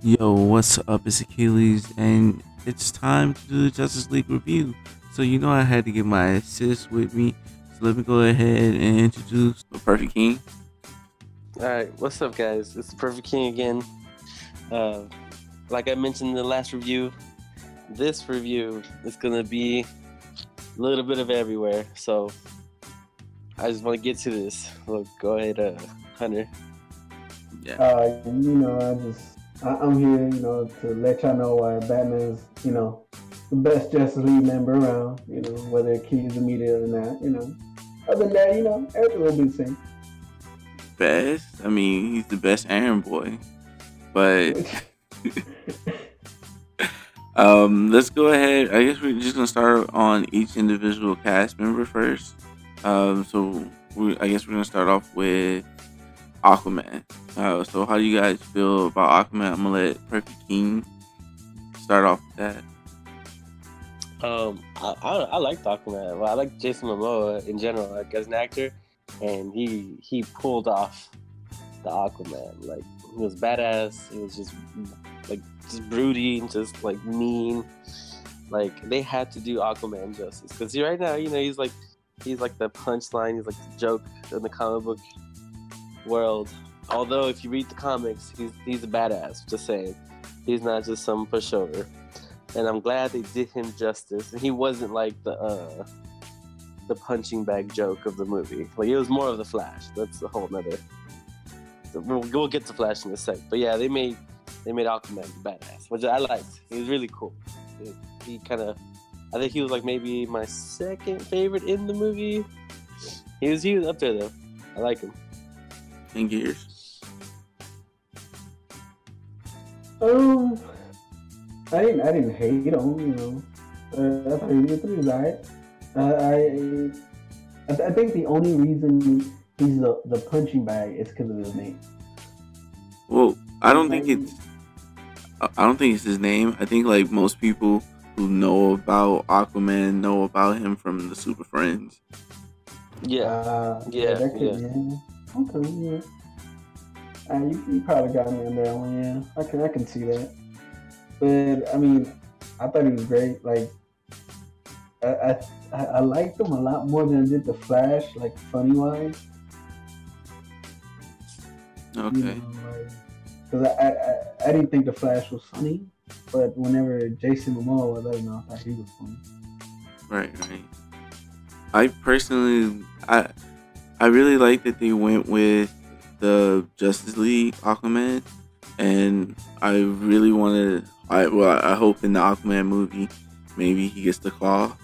Yo, what's up? It's Akeyles, and it's time to do the Justice League review. So you know I had to get my assist with me. So let me go ahead and introduce the Perfect King. Alright, what's up, guys? It's the Perfect King again. Uh, like I mentioned in the last review, this review is gonna be a little bit of everywhere. So I just want to get to this. Well, go ahead, Hunter. Yeah. I'm here, to let y'all know why Batman's, the best Justice League member around, whether it keys the media or not. Other than that, everything will be the same. Best. I mean, he's the best Iron Boy. But let's go ahead. I guess we're just gonna start on each individual cast member first. I guess we're gonna start off with Aquaman. So how do you guys feel about Aquaman? I'm gonna let Perfect King start off with that. I like Aquaman. Well, I like Jason Momoa in general, like as an actor, and he pulled off the Aquaman. Like he was badass. He was just broody and just like mean. Like they had to do Aquaman justice because right now, he's like the punchline. He's like the joke in the comic book world. Although if you read the comics, he's a badass. Just saying, he's not just some pushover. And I'm glad they did him justice. And he wasn't like the punching bag joke of the movie. Like it was more of the Flash. That's a whole nother. We'll get to Flash in a sec. But yeah, they made Aquaman badass, which I liked. He was really cool. He kind of, I think he was like maybe my second favorite in the movie. He was up there though. I like him. And Gears. I didn't hate him. I thought he was alright. I think the only reason he's the punching bag is because of his name. Well, I don't think it's his name. I think like most people who know about Aquaman know about him from the Super Friends. Yeah. Okay, yeah. You probably got me on that one, yeah. I can see that. But I mean, I thought he was great. Like, I liked him a lot more than I did the Flash, like funny wise. Okay. Because I didn't think the Flash was funny, but whenever Jason Momoa was, I thought he was funny. Right. I personally, I really like that they went with the Justice League Aquaman, and I really wanted. I hope in the Aquaman movie, maybe he gets the claw,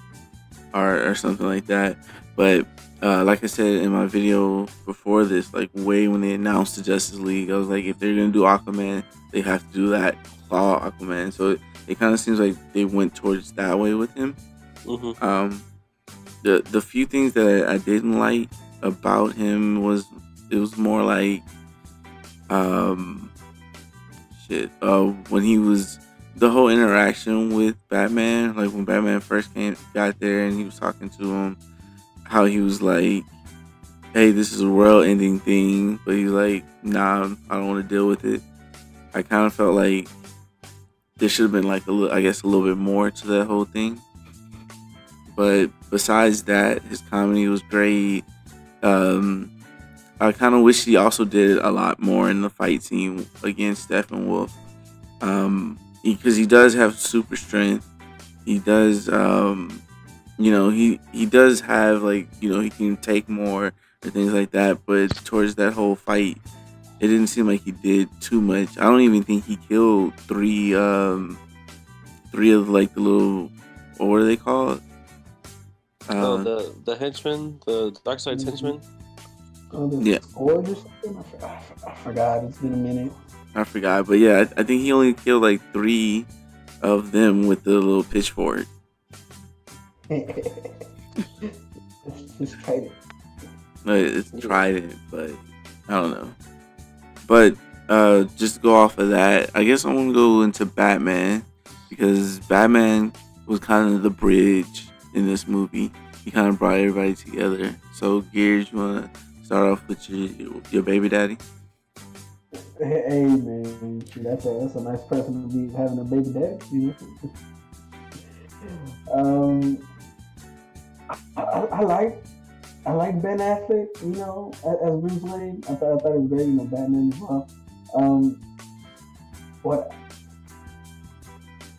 or something like that. But like I said in my video before this, like way when they announced the Justice League, I was like, if they're gonna do Aquaman, they have to do that claw Aquaman. So it kind of seems like they went towards that way with him. Mm-hmm. The few things that I didn't like about him was it was more like when he was the whole interaction with Batman, like when Batman first got there and he was talking to him, how he was like, hey, this is a world ending thing, but he's like, nah, I don't want to deal with it. I kind of felt like there should have been like a little bit more to that whole thing. But besides that, his comedy was great. I kind of wish he also did a lot more in the fight scene against Steppenwolf. Because he does have super strength. He does, he does have he can take more or things like that. But towards that whole fight, it didn't seem like he did too much. I don't even think he killed three of like the little, what are they called? The henchmen, the Darkseid's henchmen. Yeah. Or just I forgot. It's been a minute. I forgot, but yeah, I think he only killed like 3 of them with the little pitchfork. It's trident. It's trident, but I don't know. But just to go off of that, I guess I want to go into Batman because Batman was kind of the bridge in this movie. He kind of brought everybody together. So, Gears, you want to start off with your baby daddy? Hey man, shoot, that's a nice person to be having a baby daddy. You know? I like Ben Affleck. You know, as Bruce Wayne. I thought it was great. You know, Batman as well. Um, what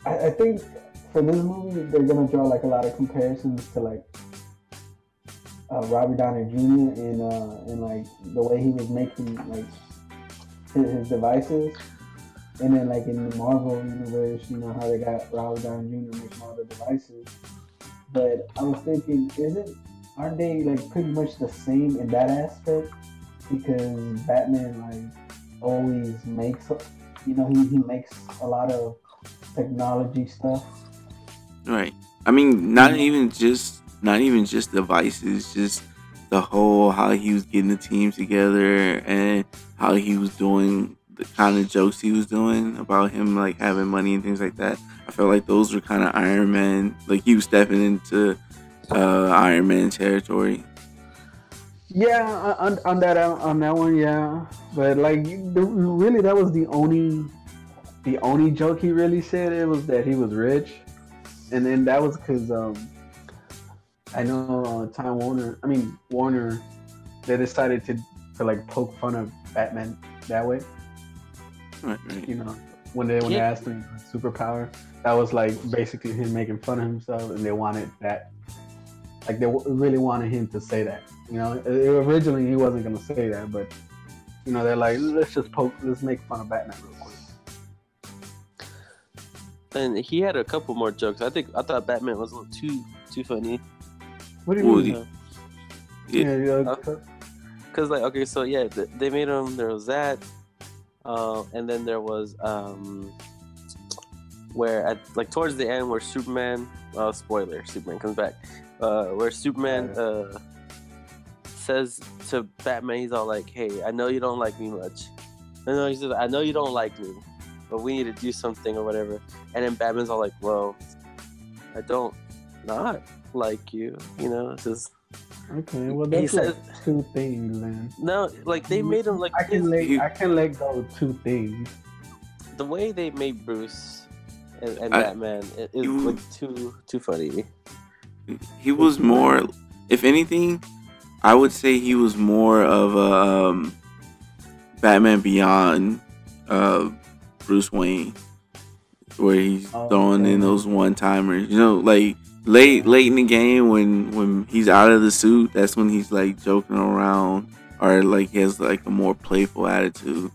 I think for this movie, they're gonna draw like a lot of comparisons to like Robert Downey Jr. and like the way he was making like his devices, and then like in the Marvel universe, you know how they got Robert Downey Jr. making all the devices. But I was thinking, aren't they like pretty much the same in that aspect? Because Batman like always makes, you know, he makes a lot of technology stuff. Right. I mean, not even just devices, just the whole how he was getting the team together and how he was doing the kind of jokes he was doing about him like having money and things like that. I felt like those were kind of Iron Man. Like he was stepping into Iron Man territory. Yeah, on that one, yeah. But like, really, that was the only joke he really said. It was that he was rich, and then that was because I know Warner, they decided to like poke fun of Batman that way. Right. You know, when they asked him for superpower, that was like basically him making fun of himself, and they wanted that. Like they really wanted him to say that. You know, originally he wasn't gonna say that, but you know they're like, let's make fun of Batman real quick. And he had a couple more jokes. I thought Batman was a little too funny. What do you mean? Yeah. Because like, okay, so yeah, they made him. There was that, and then there was where at like towards the end where Superman, spoiler, Superman comes back, where Superman says to Batman, he's all like, "Hey, I know you don't like me much. He says, I know you don't like me, but we need to do something or whatever." And then Batman's all like, "Well, I don't not like you, you know." It's just okay. Well, that's like two things, then. No, like they made him like I can let go of two things. The way they made Bruce and Batman is like too funny. He was more, if anything, I would say he was more of a Batman Beyond Bruce Wayne, where he's throwing in those one-timers. You know, like late in the game when he's out of the suit, that's when he's like joking around, or like he has like a more playful attitude.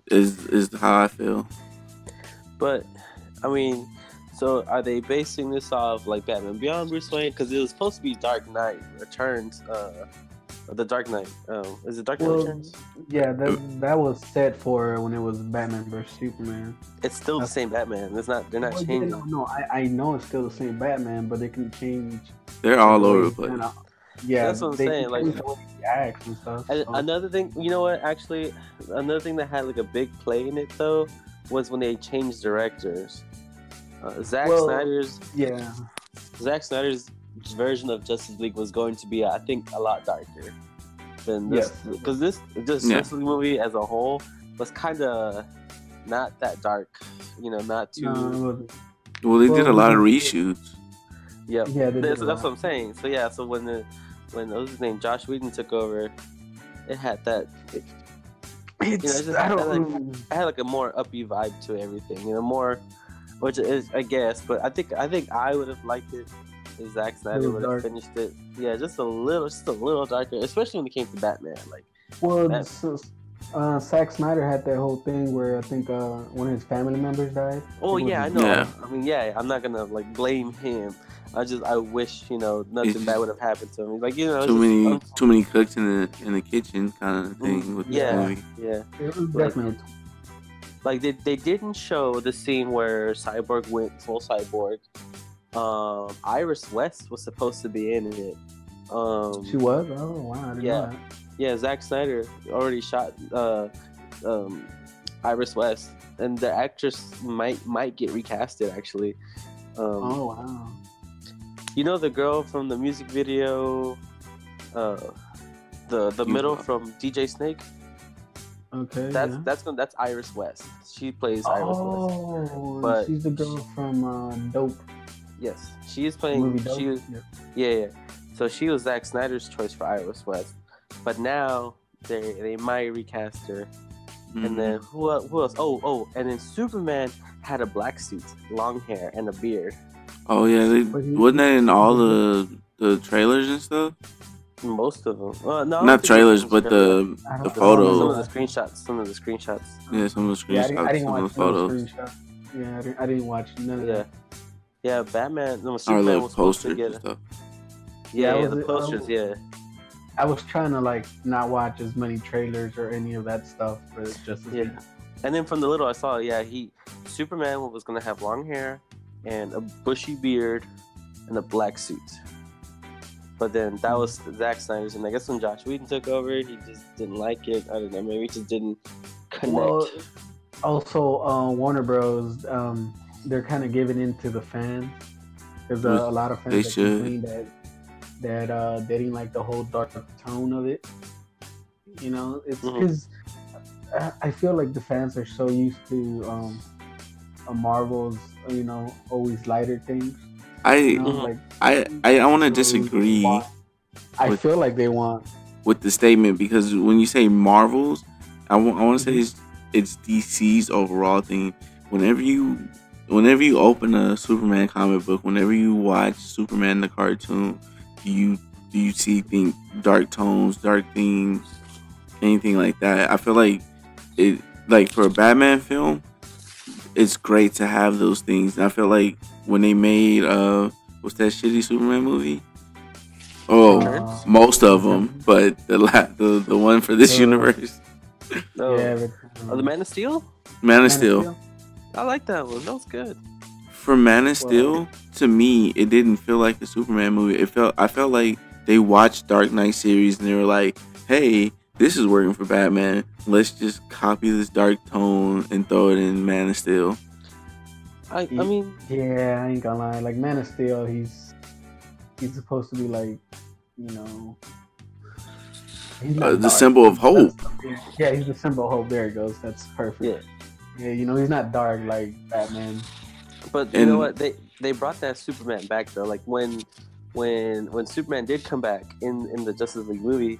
Is how I feel. But I mean, so are they basing this off like Batman Beyond Bruce Wayne? Because it was supposed to be Dark Knight Returns. The Dark Knight. Is it Dark Knight Returns? Yeah, that was set for when it was Batman vs Superman. It's still the same Batman. It's not. They're not changing. Yeah, no, I know it's still the same Batman, but they can change. They're all over the place. Yeah, that's what I'm saying. Like acts and stuff. And another thing, you know what? Actually, another thing that had like a big play in it though was when they changed directors. Zack Snyder's version of Justice League was going to be, I think, a lot darker than this, because this Justice League movie as a whole was kind of not that dark, you know, not too. Well, they did a lot of reshoots. Yep. Yeah, that's what I'm saying. So yeah, so when what was his name, Josh Whedon took over, it had that. It had like a more upbeat vibe to everything, you know, more, which is, I guess, but I think I would have liked it if Zack Snyder would have finished it. Yeah, just a little darker, especially when it came to Batman. Like, Zack Snyder had that whole thing where I think one of his family members died. Oh yeah, I know. Yeah. I mean, yeah, I'm not gonna like blame him. I wish, you know, nothing bad would have happened to him. Like, you know, too many cooks in the kitchen kind of thing with the movie. Yeah. It was definitely like they didn't show the scene where Cyborg went full cyborg. Iris West was supposed to be in it. She was? Oh wow, I didn't know that. Yeah, Zack Snyder already shot Iris West, and the actress might get recasted actually. Oh wow. You know the girl from the music video, the middle from DJ Snake? Okay. That's yeah. that's Iris West. She plays Iris West. Oh, But she's the girl from Dope. Yes, she is The playing. movie Dope. She was, yeah. So she was Zack Snyder's choice for Iris West, but now they might recast her. And then who else? Oh, and then Superman had a black suit, long hair, and a beard. Oh yeah, wasn't that in all the trailers and stuff? Most of them. No, not trailers, but the photos. Some of the screenshots. Yeah, some of the screenshots. I didn't some watch of the photos. Yeah, I didn't watch none of that. Yeah, Batman. No, Our Superman little was supposed to posters get and stuff. Yeah, the posters. I was trying to like not watch as many trailers or any of that stuff for Justice League. And then from the little I saw, Superman was gonna have long hair and a bushy beard and a black suit. But then that was Zack Snyder's, and I guess when Josh Whedon took over, he just didn't like it. I don't know, maybe he just didn't connect. Well, also, Warner Bros. They're kind of giving in to the fans. There's a lot of fans that complain that they didn't like the whole dark tone of it. You know, it's because I feel like the fans are so used to Marvel's, always lighter things. I want to disagree. I feel like they want with the statement, because when you say Marvels, I want to say it's DC's overall thing. Whenever you open a Superman comic book, whenever you watch Superman the cartoon, do you see dark tones, dark themes, anything like that? I feel like for a Batman film, it's great to have those things. And I feel like when they made what's that shitty Superman movie? Oh, most of them, but the one for this universe. The Man of Steel. Man of Steel. I like that one. That was good. For Man of Steel, to me, it didn't feel like a Superman movie. I felt like they watched Dark Knight series and they were like, "Hey, this is working for Batman. Let's just copy this dark tone and throw it in Man of Steel." I mean, yeah, I ain't gonna lie. Like Man of Steel, he's supposed to be like, the symbol of hope. Yeah, he's the symbol of hope. There it goes. That's perfect. Yeah, he's not dark like Batman. But you know what? They brought that Superman back though. Like when Superman did come back in the Justice League movie,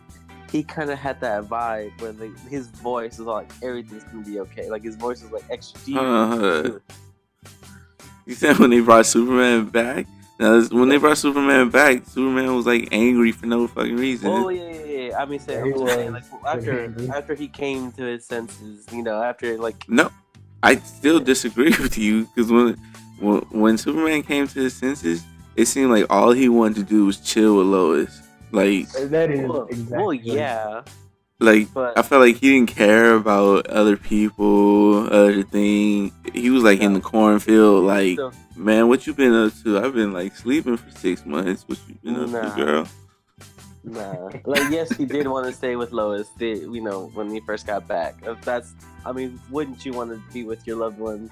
he kind of had that vibe where his voice was like, everything's gonna be okay. Like his voice was like extra deep. You said when they brought Superman back? When they brought Superman back, Superman was like angry for no fucking reason. Oh yeah. I mean, after he came to his senses, after like. No, I still disagree with you, because when Superman came to his senses, it seemed like all he wanted to do was chill with Lois. Like that is exactly. Well, yeah. But I felt like he didn't care about other people, other thing. He was like in the cornfield, like, man, what you been up to? I've been like sleeping for 6 months. What you been up to, girl? Nah. Like, yes, he did want to stay with Lois, when he first got back. Wouldn't you want to be with your loved one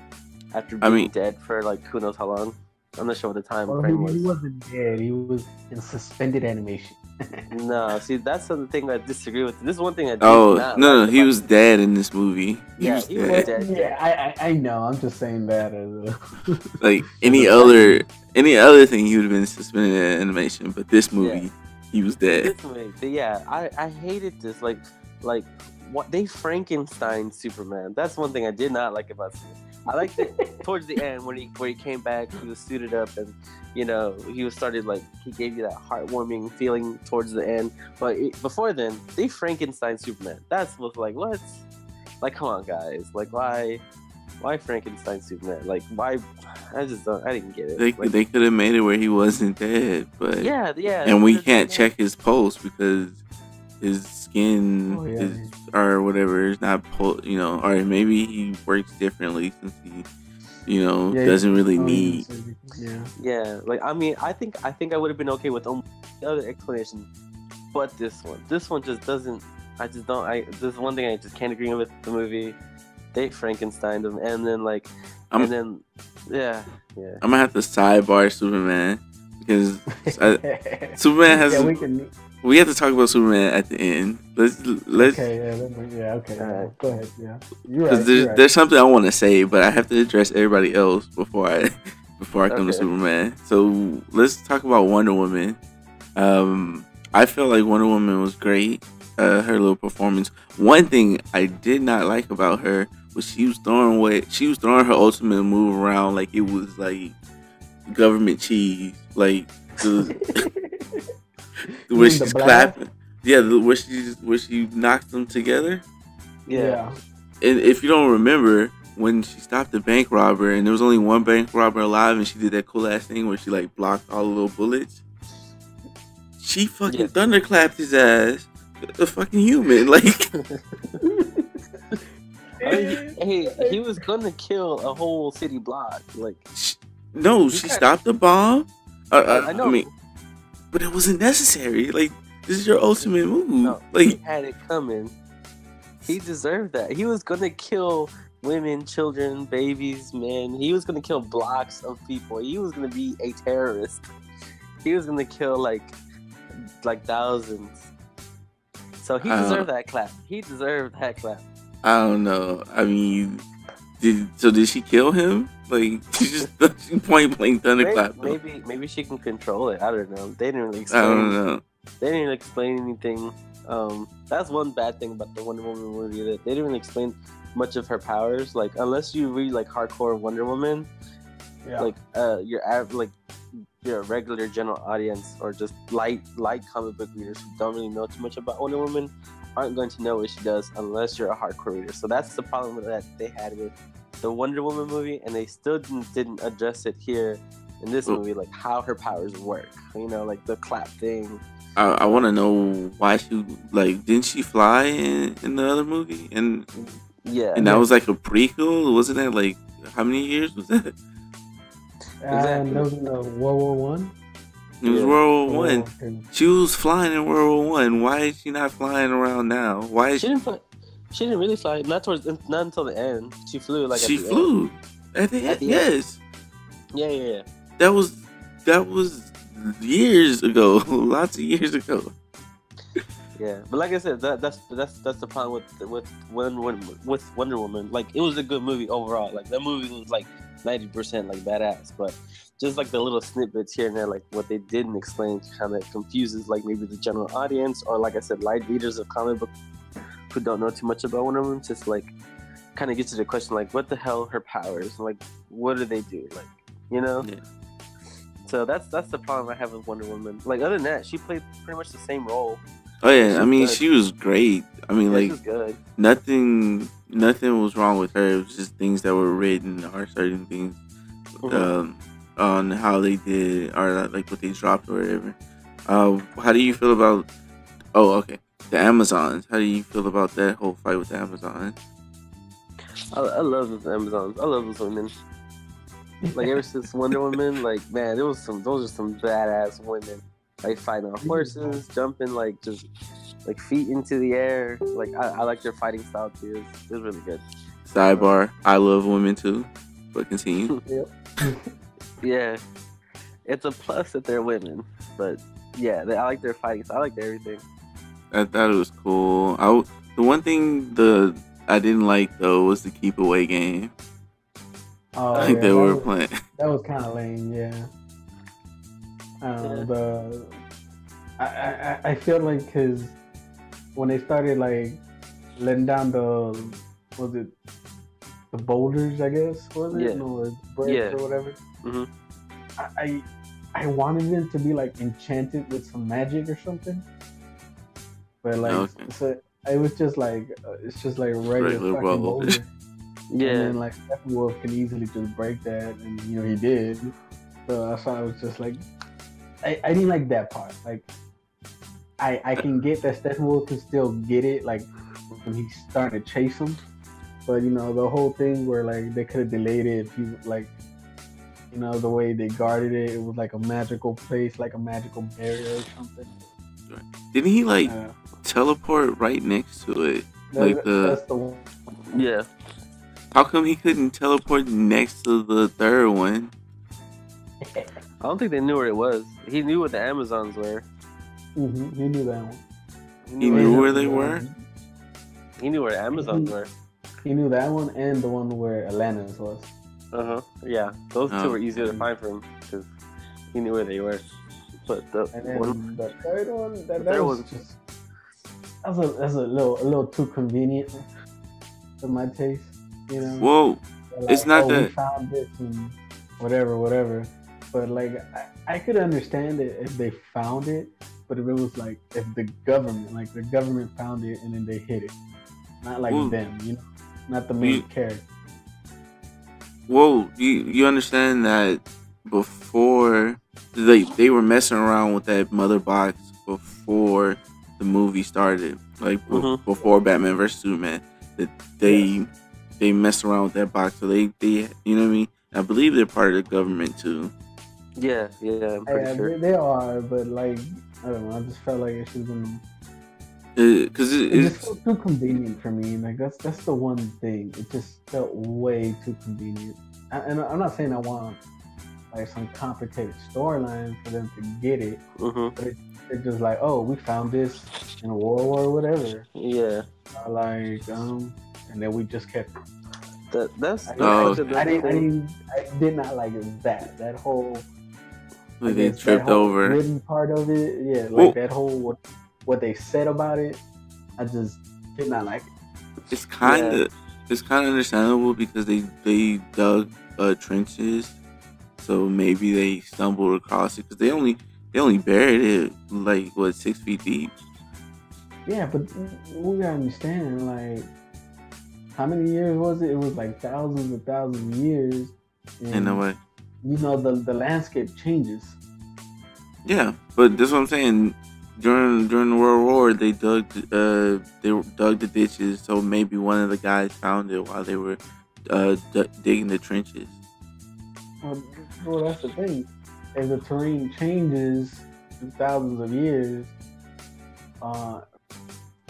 after being dead for like who knows how long? I'm not sure what the time frame was. He wasn't dead. He was in suspended animation. No, see, that's the thing I disagree with. This is one thing I did not no, he was dead in this movie. He was dead. Yeah, I know. I'm just saying that like any other thing, he would have been suspended in animation. But this movie, he was dead. This movie, I hated this. Like what they Frankenstein Superman. That's one thing I did not like about Superman. I liked it towards the end where he came back. He was suited up, and he was started like he gave you that heartwarming feeling towards the end. But before then, they Frankenstein Superman. That's was like what? Like come on, guys! Like why Frankenstein Superman? Like why? I didn't get it. They could have made it where he wasn't dead, but yeah. And we can't check his pulse because his skin or whatever is not or maybe he works differently since he doesn't really need like I think I would have been okay with the other explanation, but this one just doesn't. This is one thing I just can't agree with the movie. They Frankensteined him, and then I'm gonna have to sidebar Superman because Superman has We have to talk about Superman at the end. Let's Okay, okay. Alright. Go ahead. Yeah, you're because right. there's something I want to say, but I have to address everybody else before I come to Okay. Superman. So let's talk about Wonder Woman. I felt like Wonder Woman was great. Her little performance. One thing I did not like about her was she was throwing her ultimate move around like it was like government cheese, like where she's clapping. Yeah, where she knocks them together. Yeah. And if you don't remember, when she stopped the bank robber and there was only one bank robber alive, and she did that cool ass thing where she like blocked all the little bullets. She fucking thunderclapped his ass. A fucking human, like. He was gonna kill a whole city block. Like, no, she stopped the bomb. I know. I mean, but it wasn't necessary. Like, this is your ultimate move. No, like, he had it coming. He deserved that. He was gonna kill women, children, babies, men. He was gonna kill blocks of people. He was gonna be a terrorist. He was gonna kill like thousands. So he deserved that clap. He deserved that clap. I don't know. I mean, did she kill him? Like, she point blank thunderclap. Maybe she can control it. I don't know. They didn't really explain. I don't know. They didn't really explain anything. That's one bad thing about the Wonder Woman movie, that they didn't really explain much of her powers. Like, unless you read like hardcore Wonder Woman, like your regular general audience or just light comic book readers who don't really know too much about Wonder Woman aren't going to know what she does unless you're a hardcore reader. So that's the problem that they had with the Wonder Woman movie, and they still didn't address it here in this movie, like how her powers work. You know, like the clap thing. I want to know why she, like, didn't she fly in the other movie? And that was like a prequel, wasn't that? Like, how many years was that? Exactly. That was in World War One. It was World War One. She was flying in World War One. Why is she not flying around now? Why is she didn't fly? She didn't really fly. Not until the end. She flew like. She flew at the end. Yes. Yeah. That was years ago. Lots of years ago. Yeah, but like I said, that's the problem with Wonder Woman. Like, it was a good movie overall. Like, that movie was like 90% like badass, but just like the little snippets here and there, like what they didn't explain, kind of confuses like maybe the general audience, or like I said, light readers of comic book who don't know too much about Wonder Woman. Just like kind of gets to the question, like, what the hell her powers? Like, what do they do? Like, you know. Yeah. So that's the problem I have with Wonder Woman. Like, other than that, she played pretty much the same role. Oh yeah, I mean, she was great. I mean, like, she was good. Nothing was wrong with her. It was just things that were written or certain things on how they did, or like what they dropped or whatever. How do you feel about? Oh, okay, the Amazons. How do you feel about that whole fight with the Amazons? I love the Amazons. I love those women. Like, ever since Wonder Woman, like, man, those are some badass women. Like, fighting on horses, jumping, like, just, like, feet into the air. Like, I like their fighting style, too. It was really good. Sidebar, I love women, too. But continue. Yeah. It's a plus that they're women. But, yeah, I like their fighting style. I like everything. I thought it was cool. The one thing I didn't like, though, was the keep away game. Oh, I think they were playing. That was kind of lame, yeah. I feel like, because when they started like letting down the boulders, I guess, was it? Yeah. Or bricks or whatever. Mm-hmm. I wanted them to be like enchanted with some magic or something, but like so it was just like it's just like regular fucking boulder. Yeah. And then like Steppenwolf can easily just break that, and you know he did. So I thought it was just like. I didn't like that part. Like, I can get that Steppenwolf can still get it, like, when he's starting to chase him. But, you know, the whole thing where, like, they could have delayed it if you, like, you know, the way they guarded it, it was like a magical place, like a magical barrier or something. Didn't he, like, teleport right next to it? That's the one. Yeah. How come he couldn't teleport next to the third one? I don't think they knew where it was. He knew what the Amazons were. He knew that one. He knew where they were. He knew where Amazons were. He knew that one and the one where Atlantis was. Yeah, those two were easier to find for him because he knew where they were. But the third one, that was just that's a little too convenient for my taste. You know. Well, like, it's not that we found this and whatever. But like, I could understand it if they found it, but if it was like if the government found it and then they hid it, not like them, you know, not the main character. Well, you understand that before they were messing around with that mother box before the movie started, like before Batman vs Superman, that they messed around with that box, so they you know what I mean. I believe they're part of the government too. Yeah, I'm pretty sure they are, but like I don't know, I just felt like it should have been. Because it just felt too convenient for me. Like that's the one thing. It just felt way too convenient. And I'm not saying I want like some complicated storyline for them to get it, but it's just like, oh, we found this in World War whatever. Yeah. And then we just kept it. I did not like that whole. They tripped over written part of it. Yeah, like that whole what they said about it. I just did not like it. It's kind of understandable because they dug trenches, so maybe they stumbled across it because they only buried it like 6 feet deep. Yeah, but we gotta understand, like, how many years was it? It was like thousands of years. In a way. You know, the landscape changes. Yeah, but that's what I'm saying. During the World War, they dug the ditches, so maybe one of the guys found it while they were digging the trenches. Well, that's the thing. If the terrain changes in thousands of years,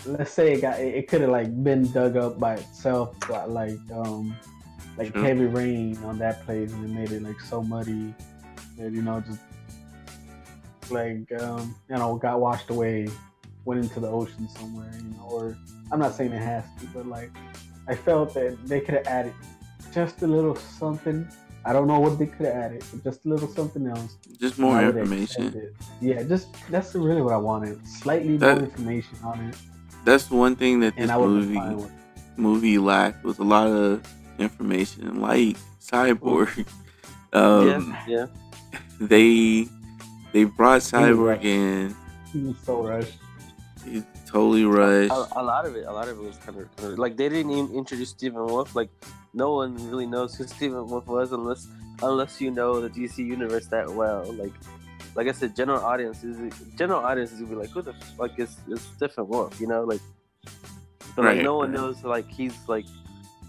let's say it could have like been dug up by itself, like heavy rain on that place, and it made it like so muddy that just like got washed away, went into the ocean somewhere, or I'm not saying it has to, but like I felt that they could have added just a little something. I don't know what they could have added, but just a little something else. Just more information. Yeah, that's really what I wanted. Slightly more information on it. That's one thing that this movie lacked, was a lot of information, like Cyborg. Yeah. They brought Cyborg in. He was so rushed. He's totally rushed. A lot of it was kind of like they didn't even introduce Stephen Wolf. Like no one really knows who Stephen Wolf was unless you know the DC universe that well. Like I said, general audiences will be like, who the fuck is Stephen Wolf? Like, but like no one knows like he's like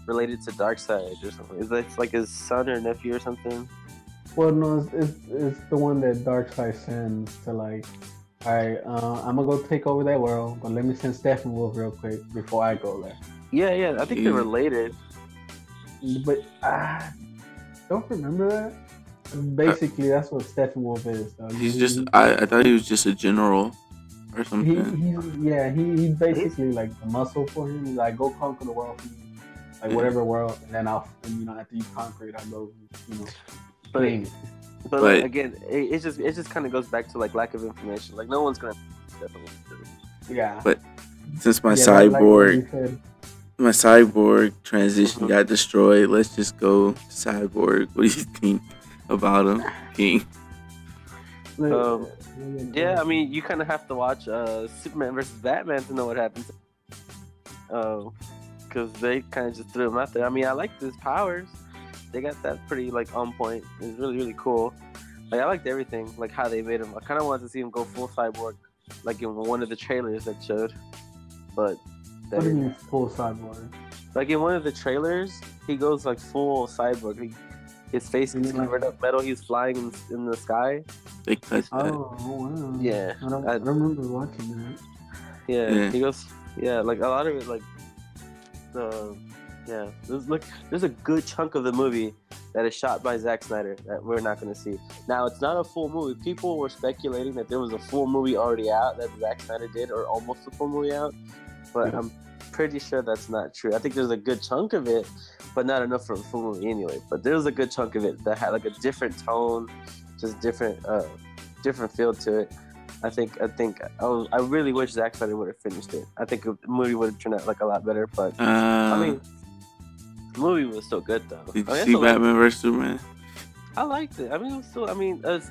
related to Darkseid or something. Is that like his son or nephew or something? Well, no, it's the one that Darkseid sends to like, all right, I'm gonna go take over that world, but let me send Stephen Wolf real quick before I go there. Yeah, I think they're related. But I don't remember that. Basically, that's what Stephen Wolf is. He's just. I thought he was just a general or something. He's basically like the muscle for him. He's like, go conquer the world, like whatever world, and then after you conquer it, I'll go, claim it. But again, it just kind of goes back to like lack of information. Like no one's gonna. Yeah. But since my cyborg transition got destroyed, let's just go to Cyborg. What do you think about him, King? Yeah, I mean, you kind of have to watch Superman versus Batman to know what happens. Because they kind of just threw him out there. I mean, I liked his powers. They got that pretty like on point. It was really, really cool. Like I liked everything, like how they made him. I kind of wanted to see him go full cyborg, like in one of the trailers that showed. But what do you mean full cyborg? Like in one of the trailers, he goes like full cyborg. His face is covered up metal. He's flying in the sky. They cut that. Oh wow! Yeah, I remember watching that. Yeah, he goes. Yeah, like a lot of it, like there's a good chunk of the movie that is shot by Zack Snyder that we're not going to see. Now, it's not a full movie. People were speculating that there was a full movie already out that Zack Snyder did, or almost a full movie out, but I'm pretty sure that's not true. I think there's a good chunk of it, but not enough for a full movie anyway. But there's a good chunk of it that had like a different tone, just different feel to it. I really wish Zack Snyder would have finished it. I think the movie would have turned out like a lot better. But I mean, the movie was still good though. Did you see Batman vs Superman? I liked it. I mean, it was still. I mean, it's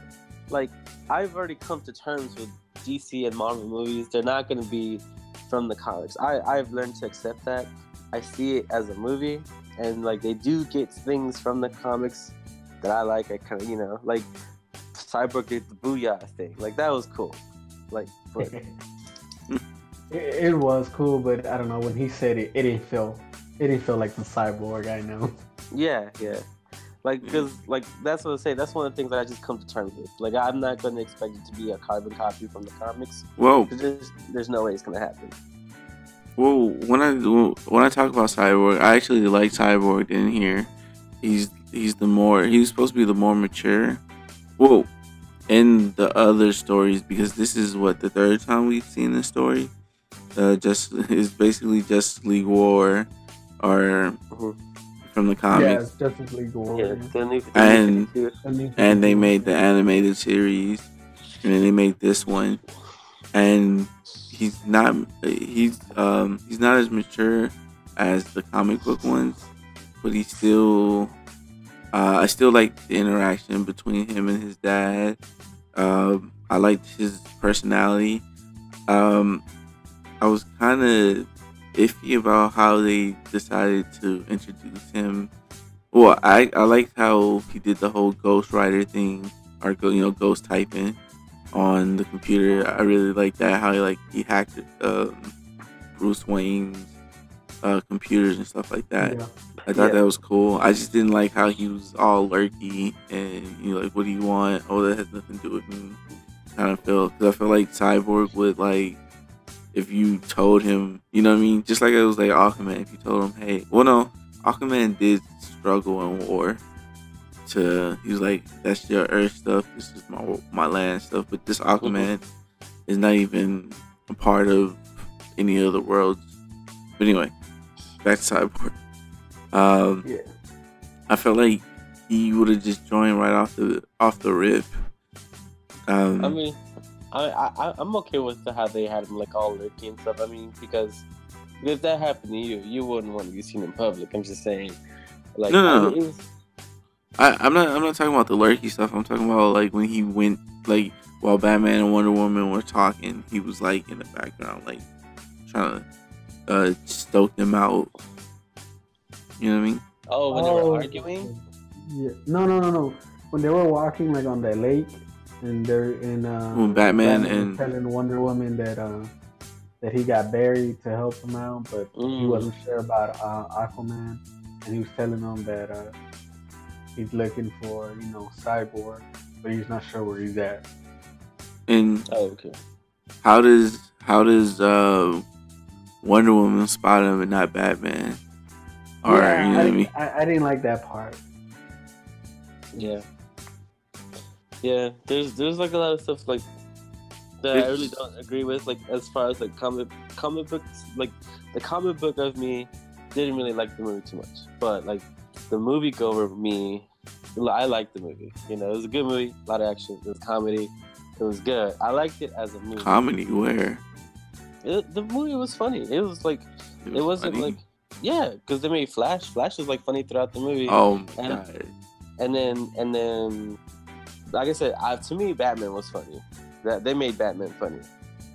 like I've already come to terms with DC and Marvel movies. They're not going to be from the comics. I've learned to accept that. I see it as a movie, and like they do get things from the comics that I like. I kind of, like Cyborg did the booyah thing. Like that was cool. Like, but it was cool, but I don't know, when he said it, it didn't feel like the Cyborg I know. Yeah. Like, because, like, that's what I say. That's one of the things that I just come to terms with. Like, I'm not going to expect it to be a carbon copy from the comics. Whoa. There's no way it's going to happen. Well, when I talk about Cyborg, I actually like Cyborg in here. He was supposed to be the more mature. Well, in the other stories, because this is the third time we've seen this story. Is basically Justice League War, or from the comics. Yeah, it's Justice League War. Yeah, and they made the animated series, and then they made this one, and he's not as mature as the comic book ones, but he's still. I still like the interaction between him and his dad. I liked his personality. I was kind of iffy about how they decided to introduce him. Well, I liked how he did the whole Ghost Rider thing, or ghost typing on the computer. I really liked that, how he hacked Bruce Wayne's computers and stuff like that. Yeah. I thought that was cool. I just didn't like how he was all lurky and like, what do you want? Oh, that has nothing to do with me. Kind of because I feel like Cyborg would, like, if you told him, you know what I mean? Just like it was like Aquaman. If you told him, hey, well, no, Aquaman did struggle in war. He was like, that's your Earth stuff. This is my land stuff. But this Aquaman is not even a part of any other worlds. But anyway, back to Cyborg. I felt like he would have just joined right off the rip. I mean, I'm okay with how they had him like all lurky and stuff. I mean, because if that happened to you wouldn't want to be seen in public. I'm just saying, like, no. I'm not talking about the lurky stuff. I'm talking about like when he went, like, while Batman and Wonder Woman were talking, he was like in the background, like trying to stoke them out. You know what I mean? Oh, when they were arguing? Yeah. No. When they were walking like on the lake, and they're in when Batman and telling Wonder Woman that he got buried to help him out, but he wasn't sure about Aquaman, and he was telling them that he's looking for Cyborg, but he's not sure where he's at. And okay. How does Wonder Woman spot him and not Batman? Or yeah, you know what I mean? I didn't like that part. Yeah. Yeah, there's like a lot of stuff like that I really don't agree with. Like, as far as like comic books, like the comic book of me didn't really like the movie too much, but like the moviegoer me, I liked the movie. It was a good movie, a lot of action, it was comedy, it was good. I liked it as a movie. Comedy where? The movie was funny. It was like it wasn't funny? Like, yeah, because they made Flash. Flash was like funny throughout the movie. Oh my god! And then, like I said, to me, Batman was funny. That they made Batman funny.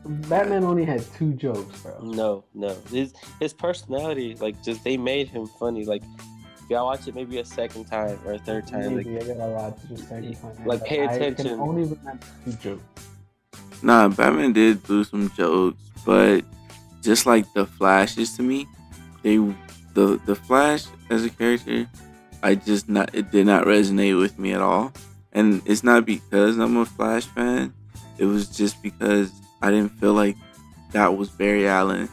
Batman only had 2 jokes, bro. No. His personality, like, just they made him funny. Like, if y'all watch it maybe a second time or a third time, maybe I gotta watch it a second time. Like, pay attention. I can only remember 2 jokes. Nah, Batman did do some jokes, but just like the Flashes to me, the Flash as a character, it did not resonate with me at all. And it's not because I'm a Flash fan. It was just because I didn't feel like that was Barry Allen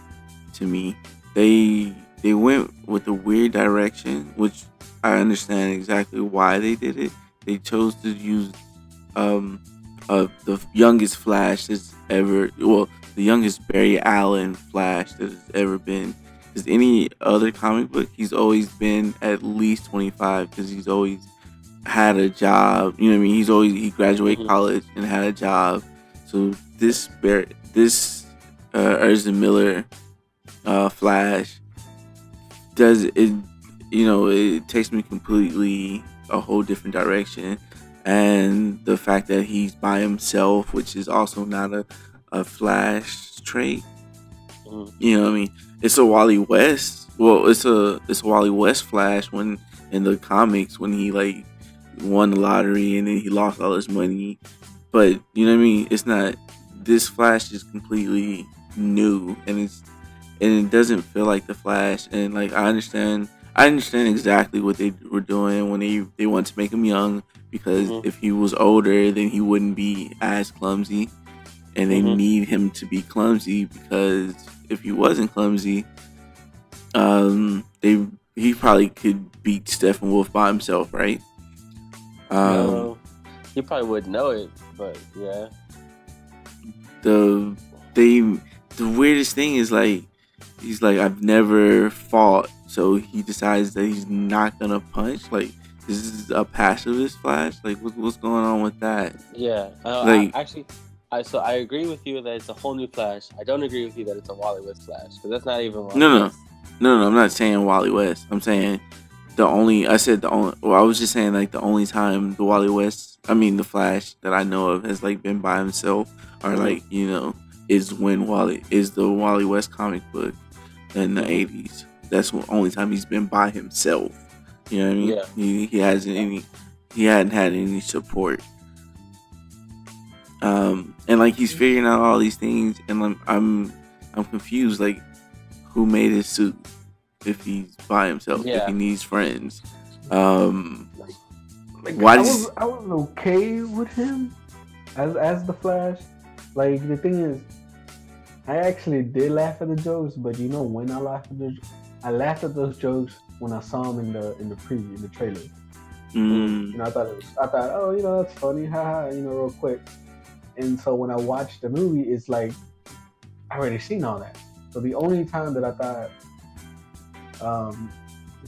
to me. They they went with a weird direction, which I understand exactly why they did it. They chose to use the youngest Flash that's ever, well, the youngest Barry Allen Flash that has ever been. Because any other comic book, he's always been at least 25, because he's always had a job. You know what I mean? He graduated college and had a job. So this Ezra Miller Flash does it. You know, it takes me completely a whole different direction. And the fact that he's by himself, which is also not a Flash trait. You know what I mean? It's a Wally West. Well, it's a Wally West Flash when in the comics, when he like won the lottery and then he lost all his money. But you know what I mean? It's not. This Flash is completely new, and it doesn't feel like the Flash. And like I understand exactly what they were doing when they want to make him young, because if he was older, then he wouldn't be as clumsy, and they need him to be clumsy, because if he wasn't clumsy, he probably could beat Steppenwolf by himself, right? No, you probably wouldn't know it, but yeah. The weirdest thing is like he's like, I've never fought, so he decides that he's not gonna punch. Like, this is a pacifist Flash. Like, what's going on with that? Yeah, like I agree with you that it's a whole new Flash. I don't agree with you that it's a Wally West Flash, because that's not even Wally West. No, I'm not saying Wally West. I'm saying I was just saying like the only time the Wally West, I mean the Flash that I know of has like been by himself, or like, you know, is when the Wally West comic book in the 80s. That's the only time he's been by himself. You know what I mean? Yeah. He hadn't had any support. And like he's figuring out all these things, and I'm confused. Like, who made his suit if he's by himself? If he needs friends, like, I was okay with him as the Flash. Like, the thing is, I actually did laugh at the jokes, but you know when I laughed at those jokes when I saw him in the preview, in the trailer. You know, I thought, oh, you know, that's funny, haha, you know, real quick. And so when I watched the movie, it's like I already seen all that. So the only time that I thought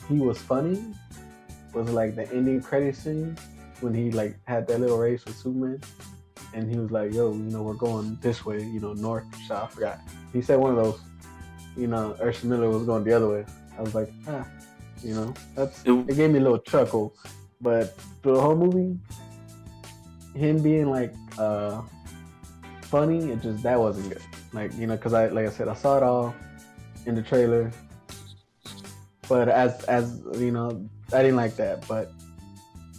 he was funny was like the ending credit scene when he like had that little race with Superman, and he was like, "Yo, you know, we're going this way, you know, north, south." I forgot. He said one of those. You know, Ezra Miller was going the other way. I was like, you know, it gave me a little chuckle. But through the whole movie, him being like funny, that wasn't good. Like, you know, because like I said, I saw it all in the trailer. But as you know, I didn't like that. But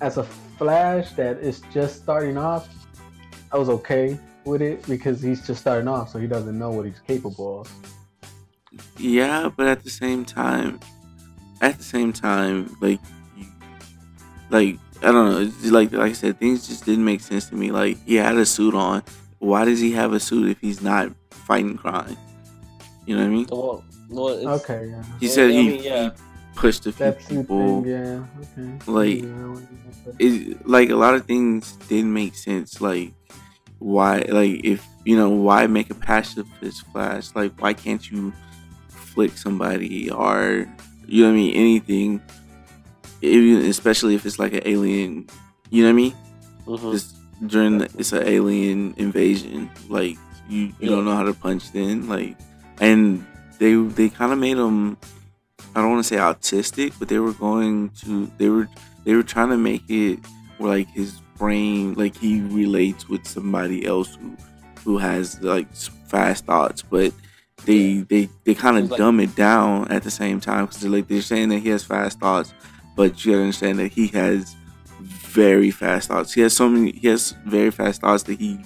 as a Flash that is just starting off, I was okay with it, because he's just starting off, so he doesn't know what he's capable of. Yeah, but at the same time, like I don't know. It's like I said, things just didn't make sense to me. Like, he had a suit on. Why does he have a suit if he's not fighting crime? You know what I mean? Well, okay. Yeah. He said he pushed a few people. Yeah. Okay. Like, like a lot of things didn't make sense. Like, why? Like, if you know, why make a pacifist Flash? Like, why can't you flick somebody, or you know what I mean? Anything. Even, especially if it's like an alien, you know what I mean? Just it's an alien invasion. Like, you don't know how to punch then. Like, and they kind of made him, I don't want to say autistic, but they were trying to make it where like his brain, like he relates with somebody else who has like fast thoughts, but they kind of dumb it down at the same time, because they're saying that he has fast thoughts, but you gotta understand that he has very fast thoughts. He has very fast thoughts that he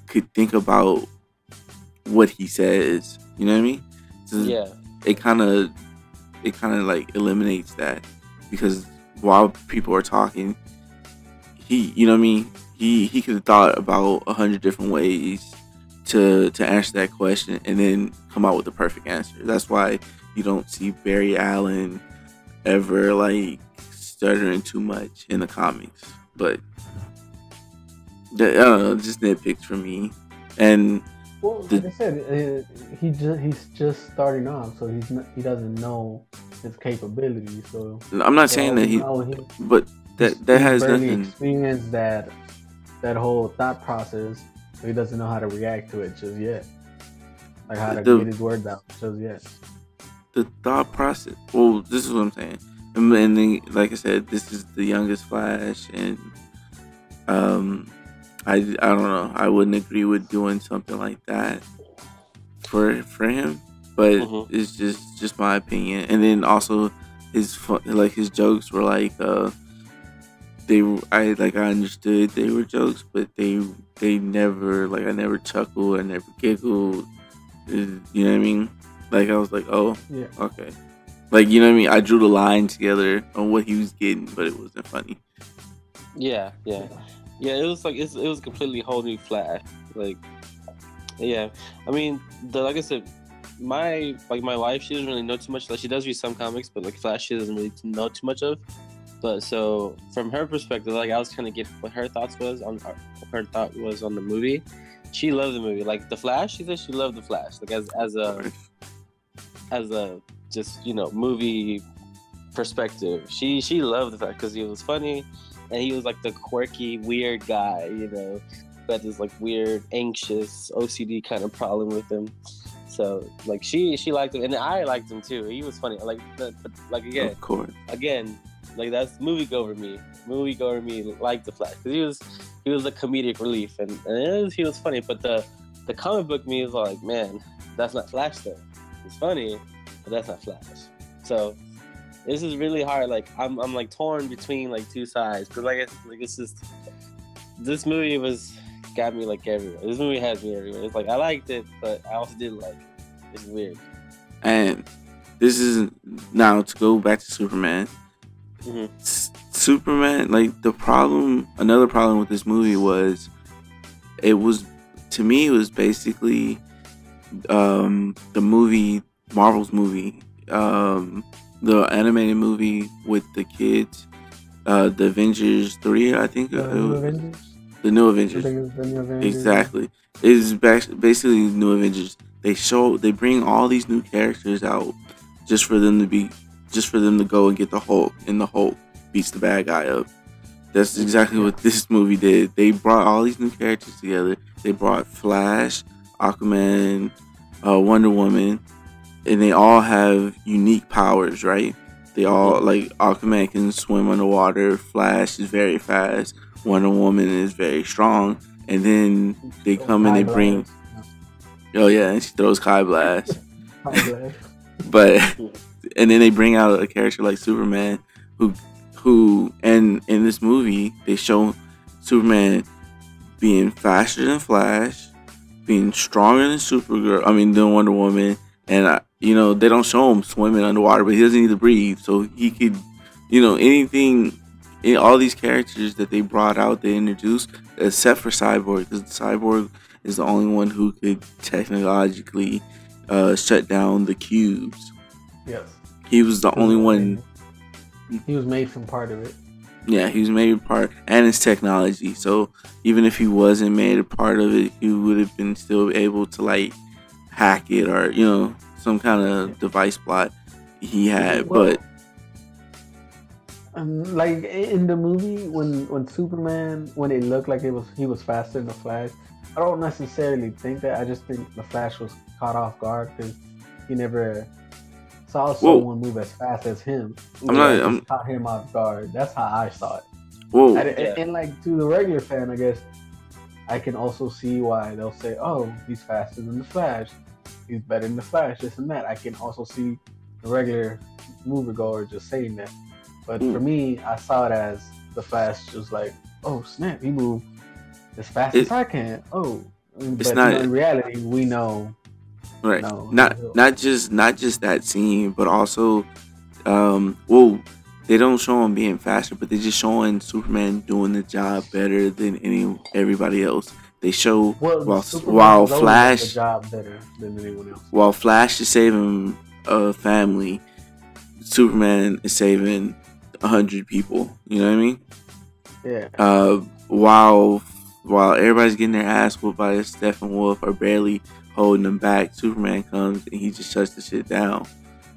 could think about what he says. You know what I mean? So it kind of like eliminates that, because while people are talking, you know what I mean? He could have thought about 100 different ways to answer that question and then come out with the perfect answer. That's why you don't see Barry Allen ever like stuttering too much in the comics. But I don't know, just nitpicks for me. And well, like I said, he's just starting off, so he doesn't know his capabilities. So I'm not saying that but that has barely nothing. Experienced that whole thought process, so he doesn't know how to react to it just yet. Like how to get his words out just yet. The thought process. Well, this is what I'm saying. And then, like I said, this is the youngest Flash, and I don't know. I wouldn't agree with doing something like that for him, but it's just my opinion. And then also his jokes were like I understood they were jokes, but they never, like, I never chuckled, I never giggled. You know what I mean? Like, I was like, oh, yeah, okay. Like, you know what I mean? I drew the line together on what he was getting, but it wasn't funny. Yeah. It was like it was a completely whole new Flash. Like, yeah. I mean, like I said, my wife, she doesn't really know too much. Like, she does read some comics, but like Flash, she doesn't really know too much of. But so from her perspective, like, I was kind of getting what her thought was on the movie. She loved the movie. Like, the Flash, she said she loved the Flash. Like, as a just, you know, movie perspective, she loved the fact because he was funny, and he was like the quirky, weird guy, you know, that is like weird, anxious, OCD kind of problem with him. So like she liked him, and I liked him too. He was funny. Like again, of course. Again, like, that's moviegoer me. Moviegoer me liked the Flash because he was a comedic relief, and he was funny. But the comic book me is like, man, that's not Flash though. It's funny, but that's not Flash. So this is really hard. Like, I'm like torn between like two sides, because it's just, this movie got me like everywhere. This movie has me everywhere. It's like, I liked it, but I also didn't like it. It's weird. And this is now to go back to Superman. Superman, like, another problem with this movie was, to me, it was basically the movie, Marvel's movie, the animated movie with the kids, the Avengers 3, I think. The New Avengers. Exactly. It's basically New Avengers. They bring all these new characters out just for them to go and get the Hulk, and the Hulk beats the bad guy up. That's exactly what this movie did. They brought all these new characters together. They brought Flash, Aquaman, Wonder Woman, and they all have unique powers, right? They all, like, Aquaman can swim underwater, Flash is very fast, Wonder Woman is very strong, and then they come and they bring... Oh yeah, and she throws Kai Blast. But, and then they bring out a character like Superman, who, and in this movie, they show Superman being faster than Flash, being stronger than Wonder Woman, and they don't show him swimming underwater, but he doesn't need to breathe, so he could, anything. All these characters that they brought out, they introduced, except for Cyborg, because Cyborg is the only one who could technologically shut down the cubes. Yes, he was the only one. He was made from part of it. Yeah, he was made a part, and it's technology. So even if he wasn't made a part of it, he would have been still able to, like, hack it, or some kind of device plot he had. But like in the movie, when Superman, when it looked like he was faster than the Flash, I don't necessarily think that. I just think the Flash was caught off guard because he never saw someone move as fast as him. I'm caught him off guard. That's how I saw it. Whoa. And like, to the regular fan, I guess I can also see why they'll say, "Oh, he's faster than the Flash. He's better than the Flash." This and that. I can also see the regular moviegoer just saying that. But for me, I saw it as the Flash just like, "Oh snap, he moved as fast as I can." Oh, but in reality, we know. Right. No, not just that scene, but also, they don't show him being faster, but they're just showing Superman doing the job better than everybody else. They show while Flash the job better than anyone else. While Flash is saving a family, Superman is saving 100 people. You know what I mean? Yeah. While everybody's getting their ass whooped by Steppenwolf or barely holding them back, Superman comes and he just shuts the shit down.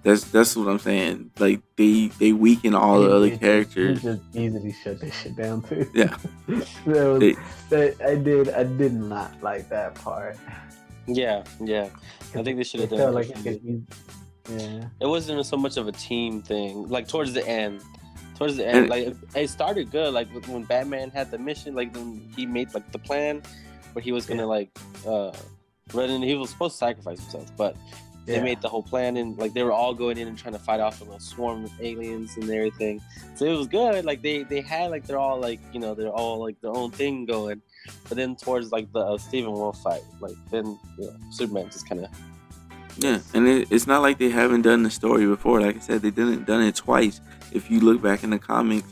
That's what I'm saying. Like they weaken all the other characters. He just easily shut this shit down too. Yeah. I did not like that part. Yeah. I think they should have done it. Yeah. It wasn't so much of a team thing. Like towards the end, like it started good. Like when Batman had the mission, like when he made like the plan where he was gonna like run in. He was supposed to sacrifice himself, but they made the whole plan, and like they were all going in and trying to fight off a little swarm of aliens and everything. So it was good. Like they had like they're all like they're all like their own thing going. But then towards like the Stephen Wolf fight, like then Superman just kind of. Yeah, and it's not like they haven't done the story before. Like I said, they done it twice. If you look back in the comics,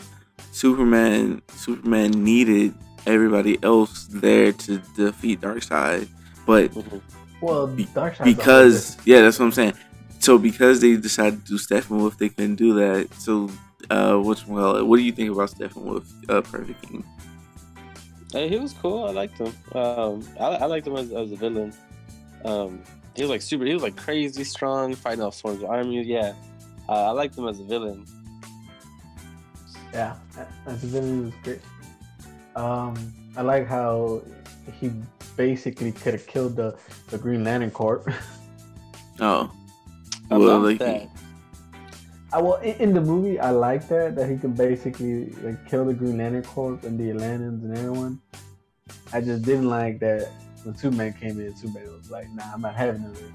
Superman needed everybody else there to defeat Darkseid, but Darkseid because that's what I'm saying. So because they decided to do Steppenwolf, they couldn't do that. So what do you think about Steppenwolf, Perfect King? He was cool. I liked him. I liked him as a villain. He was like he was like crazy strong, fighting off swords of armies. Yeah, I liked him as a villain. Yeah, as a villain, he was great. I like how he basically could have killed the Green Lantern Corps. Oh, well, like that. In the movie, I like that he can basically like kill the Green Lantern Corps and the Atlanteans and everyone. I just didn't like that when Superman came in. Superman was like, "Nah, I'm not having it.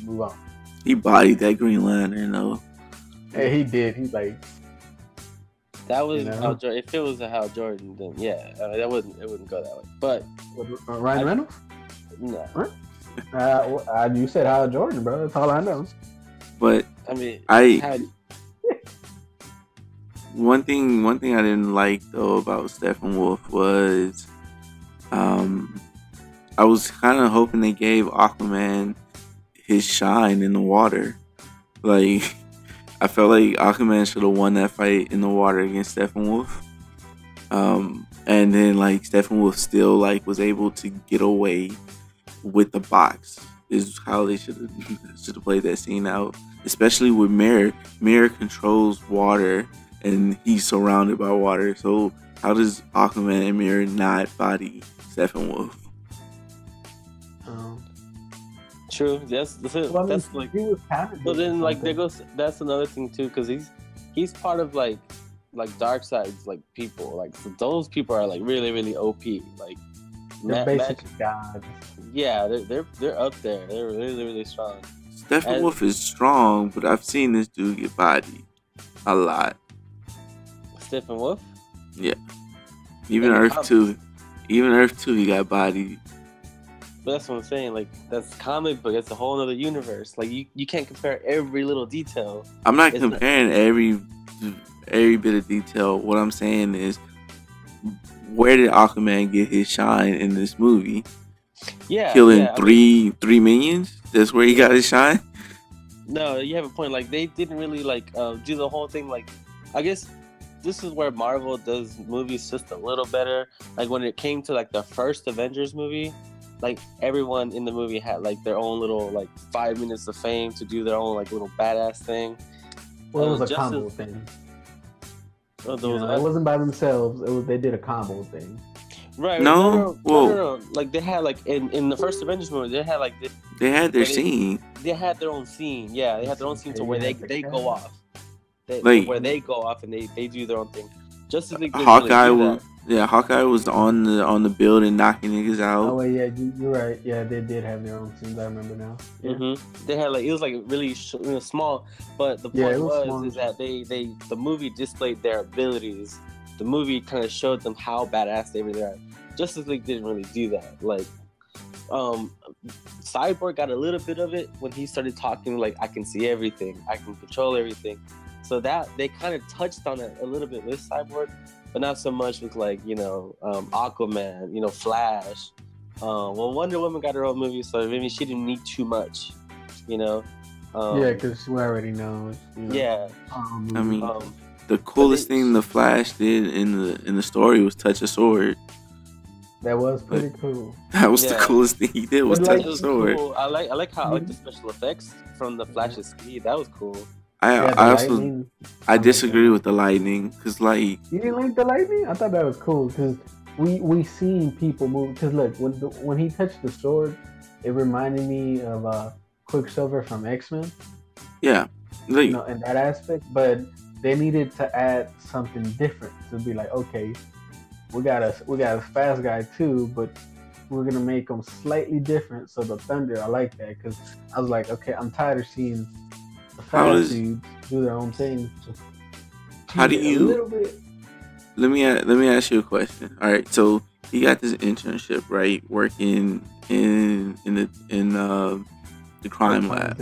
Move on." He bodied that Green Lantern though. Hey, he did. He's like, that was Hal Jordan. If it was a Hal Jordan, then it wouldn't go that way. But Ryan Reynolds? No. You said Hal Jordan, bro. That's all I know. But I mean, one thing I didn't like though about Steppenwolf was, I was kind of hoping they gave Aquaman his shine in the water. Like, I felt like Aquaman should have won that fight in the water against Steppenwolf. And then like Steppenwolf still like was able to get away with the box. Is how they should have played that scene out. Especially with Mirror. Mirror controls water and he's surrounded by water. So how does Aquaman and Mirror not body Steppenwolf? True. That's like he was kind of. So then like there goes. That's another thing too, because he's part of like Darkseid's like people. Like so those people are like really really OP. Like they're basically gods. Yeah, they're up there. They're really really strong. Steppenwolf is strong, but I've seen this dude get bodied a lot. Steppenwolf? Yeah. Even Earth 2. Even Earth 2 he got bodied. But that's what I'm saying. Like that's comic book. It's a whole other universe. Like you can't compare every little detail. I'm not comparing every bit of detail. What I'm saying is, where did Aquaman get his shine in this movie? Yeah, killing three minions. That's where he got his shine. No, you have a point. Like they didn't really like do the whole thing. Like I guess this is where Marvel does movies just a little better. Like when it came to like the first Avengers movie. Like everyone in the movie had like their own little like 5 minutes of fame to do their own like little badass thing. Well, it was a combo thing. It wasn't by themselves. They did a combo thing. Right? No. Like they had like in the first Avengers movie, they had like they had their scene. They had their own scene. Yeah, they had their own scene to where they go off. Where they go off and they do their own thing. Justice League. Hawkeye was on the building knocking niggas out. Oh yeah, you're right. Yeah, they did have their own scenes. I remember now. Yeah. Mm-hmm. They had like it was like really small, but the point is that the movie displayed their abilities. The movie kind of showed them how badass they really are. Justice League didn't really do that. Like, Cyborg got a little bit of it when he started talking like, I can see everything, I can control everything. So that they kind of touched on it a little bit with Cyborg, but not so much with like Aquaman, Flash. Well, Wonder Woman got her own movie, so maybe she didn't need too much, Yeah, because we already know. Yeah. I mean, Um, the coolest thing the Flash did in the story was touch a sword. that was pretty cool. That was the Yeah. coolest thing he did was But, touch like, a it was sword. cool. I like the special effects from the Flash's speed. That was cool. Yeah, the I also lightning. I disagree with the lightning because like You didn't like the lightning? I thought that was cool because we seen people move. Because look, when he touched the sword, it reminded me of Quicksilver from X-Men. yeah, like In that aspect. But they needed to add something different to be like, okay, we got a fast guy too, but we're gonna make him slightly different. So the thunder, I like that because I was like, okay, I'm tired of seeing the How fast does- dudes do their own thing. how do A you? little bit. Let me ask you a question. All right, so he got this internship, right, working in the crime lab,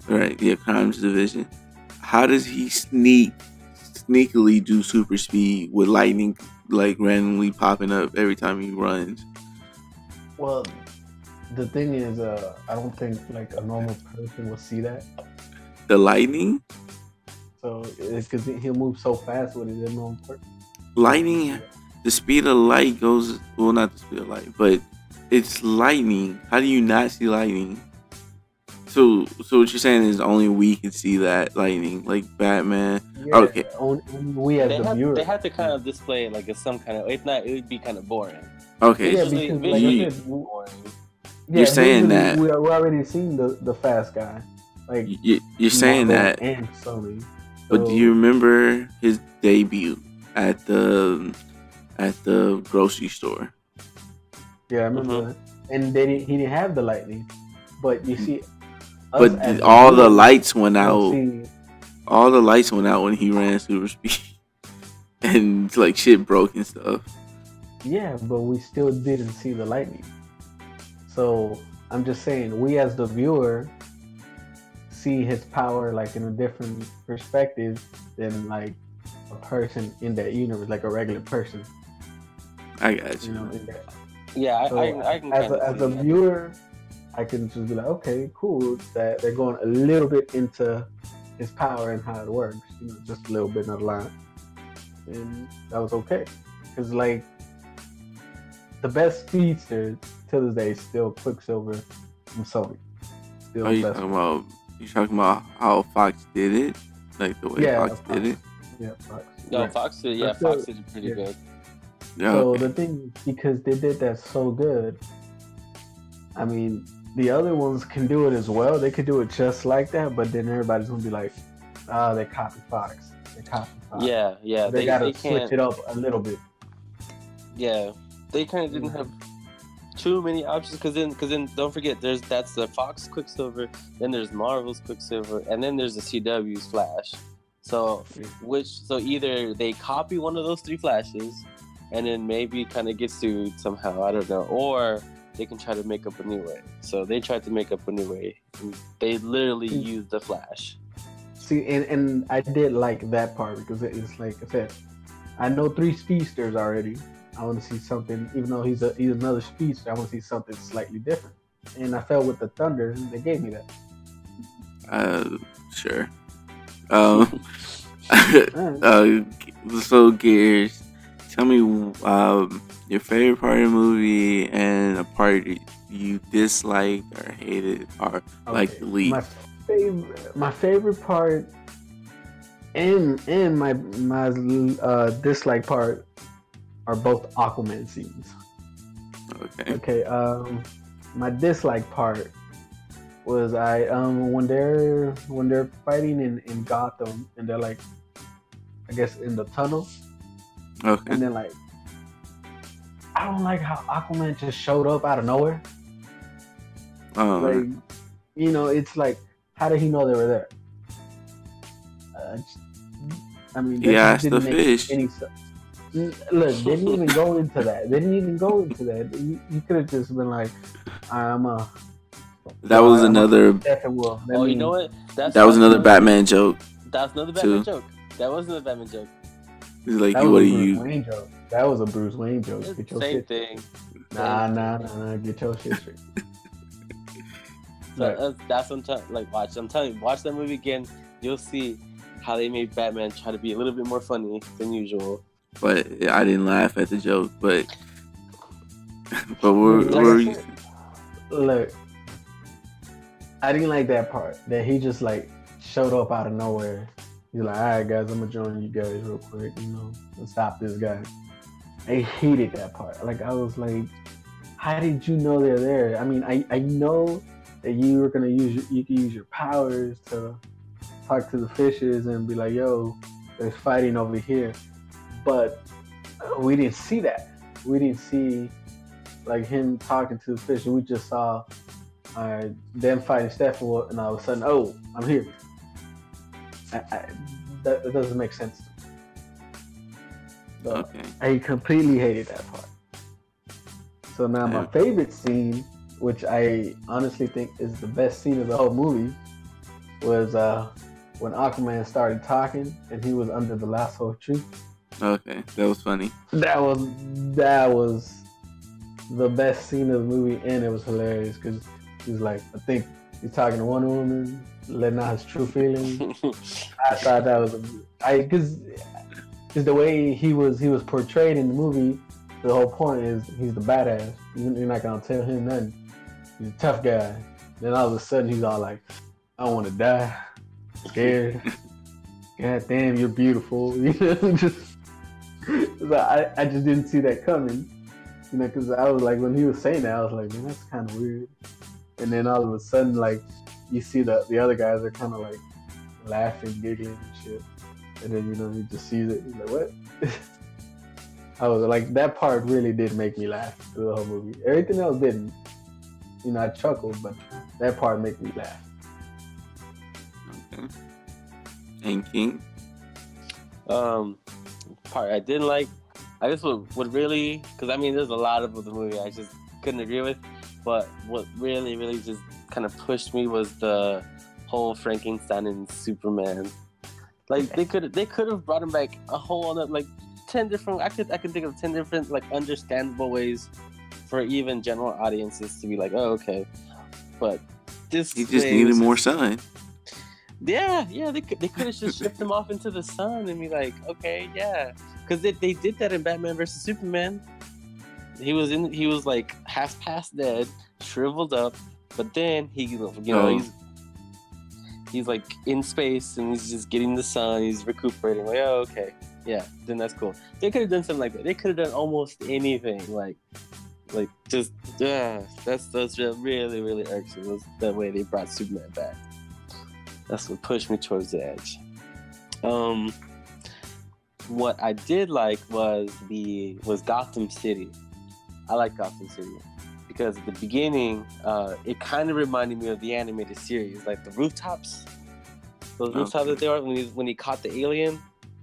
right? Yeah, crimes division. How does he sneakily do super speed with lightning like randomly popping up every time he runs? Well, the thing is, I don't think like a normal person will see that. The lightning, So because he'll move so fast with it, a normal person. lightning, the speed of light goes well, not the speed of light, but it's lightning. How do you not see lightning? So what you're saying is only we can see that lightning, like Batman. Yeah, Okay. only we as the viewer. They have to kind of display it like it's some kind of. If not, it would be kind of boring. Okay, Yeah, Visually, because visually like I it's said, boring. You're saying visually, that- we're already seeing the fast guy. Like you're saying Marvel that, and Sony. but do you remember his debut at the grocery store? Yeah, I remember that. And he didn't have the lightning, but you see, But as all the viewers, lights went we'll out. see- All the lights went out when he ran super speed, and like shit broke and stuff. Yeah, but we still didn't see the lightning. So I'm just saying, we as the viewer see his power like in a different perspective than like a person in that universe, like a regular person. I got you. You know, in that. Yeah, So I can as kind a of viewer, I can just be like, okay, cool, that they're going a little bit into his power and how it works, just a little bit of the line, and that was okay, because like the best speedster to this day is still Quicksilver from Sony. Still Are you the best talking one. about? You talking about how Fox did it, like the way Yeah, Fox did it? Yeah, Fox. No, Right. Fox did. But Yeah, still- Fox did pretty yeah. good. Yeah. So okay. the thing, because they did that so good, I mean, the other ones can do it as well. They could do it just like that, but then everybody's gonna be like, they copy Fox. They copy Fox. Yeah, yeah. They gotta can't. switch it up a little bit. Yeah, they kind of didn't have too many options because then don't forget that's the Fox Quicksilver, then there's Marvel's Quicksilver, and then there's the CW's Flash. So either they copy one of those three Flashes, and then maybe kind of get sued somehow, I don't know, or they can try to make up a new way. So they tried to make up a new way. And they literally used the Flash. See, and I did like that part because it's like I said, I know 3 speedsters already. I want to see something, even though he's another speedster, I want to see something slightly different. And I felt with the Thunder, they gave me that. Sure. So Gears, tell me your favorite part of the movie and a part you disliked or hated or like the least. My favorite part and my dislike part are both Aquaman scenes. Okay. Okay. My dislike part was when they're fighting in Gotham and they're like, I guess in the tunnel. Okay. And then like, I don't like how Aquaman just showed up out of nowhere. Like, it's like, how did he know they were there? I mean, that Yeah, just it's the didn't make fish. any sense. Look, they didn't even go into that. You could have just been like, I'm a. That was another. Oh, you know what? That was another Batman joke. That's another Batman joke. That wasn't a Batman joke. He's like, That what was are a Bruce you? Wayne joke. That was a Bruce Wayne joke. It's Get the your same shit. thing. Nah. Get your shit straight. that's what I'm telling. Like, watch. I'm telling you, watch that movie again. You'll see how they made Batman try to be a little bit more funny than usual. But I didn't laugh at the joke. But look, I didn't like that part that he just like showed up out of nowhere. He's like, all right, guys, I'm gonna join you guys real quick, and stop this guy. I hated that part. Like, I was like, how did you know they're there? I mean, I know that you were gonna you can use your powers to talk to the fishes and be like, yo, there's fighting over here. But we didn't see that. We didn't see like him talking to the fish. We just saw them fighting Steppenwolf, and all of a sudden, oh, I'm here. That doesn't make sense to me. So okay. I completely hated that part. So now my favorite scene, which I honestly think is the best scene of the whole movie, was when Aquaman started talking and he was under the lasso tree. Okay, that was funny. That was the best scene of the movie, and it was hilarious because he was like, I think he's talking to one woman, letting out his true feelings. I thought that was because the way he was portrayed in the movie. The whole point is he's the badass. You're not gonna tell him nothing. He's a tough guy. Then all of a sudden he's all like, I want to die, scared. God damn, you're beautiful. I just didn't see that coming. Because I was like, when he was saying that, I was like, man, that's kind of weird. And then all of a sudden, like, you see the other guys are kind of like laughing, giggling and shit. And then you just see it. You're like, what? I was like, that part really did make me laugh through the whole movie. Everything else didn't. I chuckled, but that part made me laugh. Okay. And King? Part I didn't like, I guess would really, because I mean, there's a lot of the movie I just couldn't agree with, but what really, really just kind of pushed me was the whole Frankenstein and Superman. Like, they could have brought him back a whole other, like, 10 different, I could think of 10 different, like, understandable ways for even general audiences to be like, oh, okay. But this he just needed more sun. Yeah, they could have just shipped him off into the sun and be like, okay, yeah. Because they did that in Batman vs. Superman. He was like half past dead, shriveled up, but then he's like in space and he's just getting the sun, he's recuperating. Like, oh, okay. Yeah, then that's cool. They could have done something like that. They could have done almost anything. Like just that's really, really irksome. Was the way they brought Superman back. That's what pushed me towards the edge. What I did like was Gotham City. I like Gotham City because at the beginning, it kind of reminded me of the animated series, like the rooftops. Those rooftops that they were when he caught the alien.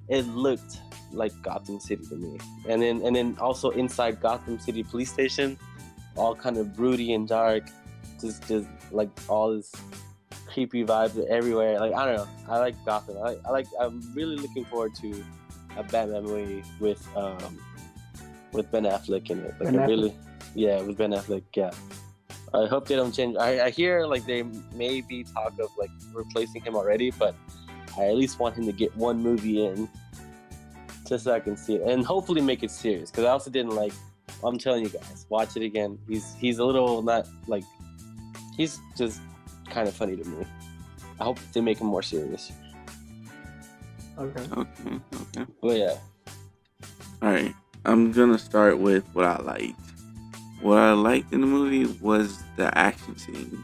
It looked like Gotham City to me, and then also inside Gotham City Police Station, all kind of broody and dark, just like all this creepy vibes everywhere. Like, I don't know, I like Gotham. I'm really looking forward to a Batman movie with Ben Affleck in it. Like, with Ben Affleck. Yeah, I hope they don't change. I hear like they may be talk of like replacing him already, but I at least want him to get one movie in just so I can see it and hopefully make it serious. Because I also didn't like. I'm telling you guys, watch it again. He's a little not like. He's just kind of funny to me. I hope they make him more serious. Okay. Well, yeah. All right. I'm gonna start with what I liked. What I liked in the movie was the action scenes.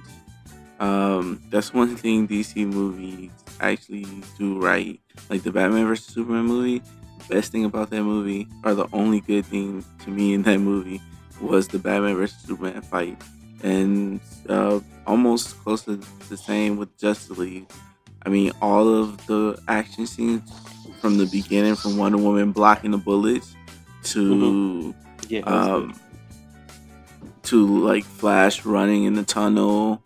That's one thing DC movies actually do right. Like the Batman vs. Superman movie, the best thing about that movie, or the only good thing to me in that movie, was the Batman vs. Superman fight. And almost close to the same with Justice League. I mean, all of the action scenes from the beginning, from Wonder Woman blocking the bullets to to like Flash running in the tunnel,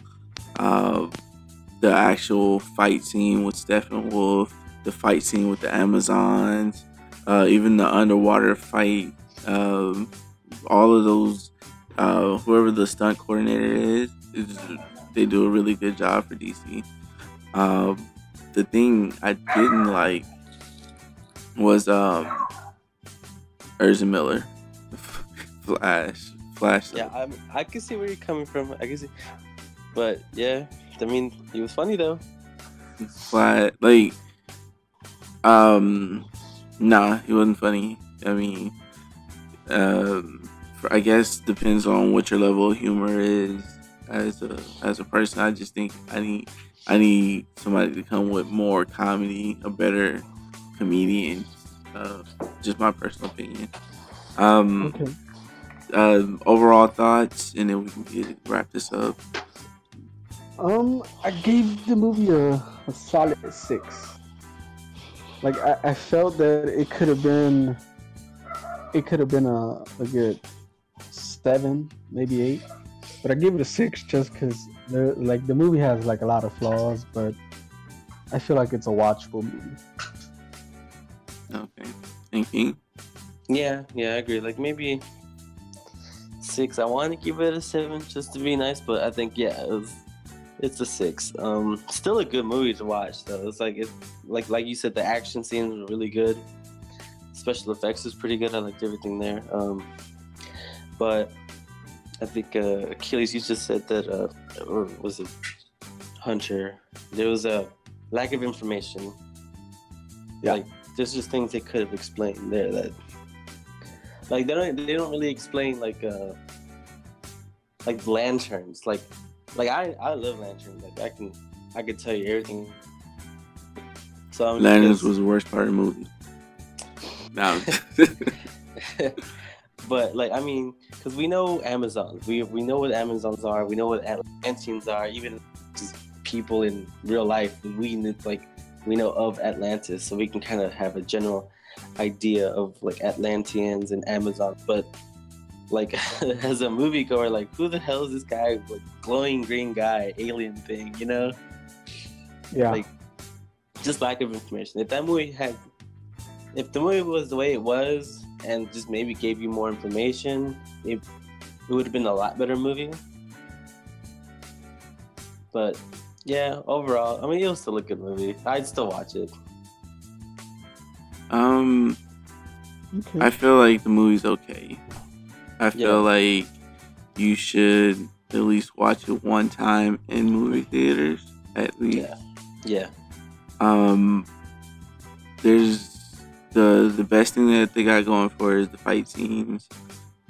the actual fight scene with Steppenwolf, the fight scene with the Amazons, even the underwater fight, all of those, whoever the stunt coordinator is, they do a really good job for DC. The thing I didn't like was Ezra Miller, Flash. Yeah, I can see where you're coming from. I can see, but yeah, I mean, he was funny though. Flat like nah, he wasn't funny. I mean, I guess depends on what your level of humor is as a person. I just think I need somebody to come with more comedy, a better comedian. Just my personal opinion. Okay. Overall thoughts, and then we can wrap this up. I gave the movie a solid 6. Like I felt that it could have been a good 7, maybe 8, but I gave it a 6 just because the movie has like a lot of flaws, but I feel like it's a watchable movie. Okay, thank you. Yeah, I agree. Like maybe 6. I want to give it a 7 just to be nice, but I think it's a 6. Still a good movie to watch though. It's like you said, the action scenes were really good. Special effects was pretty good. I liked everything there. But I think Akeyles, you just said that, or was it Hunter? There was a lack of information. Yeah. Like there's just things they could have explained there that, like they don't really explain like lanterns. Like I love lanterns. Like I could tell you everything. So Lanterns was the worst part of the movie. No. But like I mean, because we know Amazons, we know what Amazons are, we know what Atlanteans are, even just people in real life. We know of Atlantis, so we can kind of have a general idea of like Atlanteans and Amazons. But like as a moviegoer, like who the hell is this guy, like glowing green guy, alien thing, you know? Yeah. Like just lack of information. If the movie was the way it was and just maybe gave you more information, it would have been a lot better movie. But yeah, overall, I mean, it was still a good movie. I'd still watch it. Okay. I feel like the movie's okay. I feel like you should at least watch it one time in movie theaters, at least. Yeah. There's the best thing that they got going for is the fight scenes.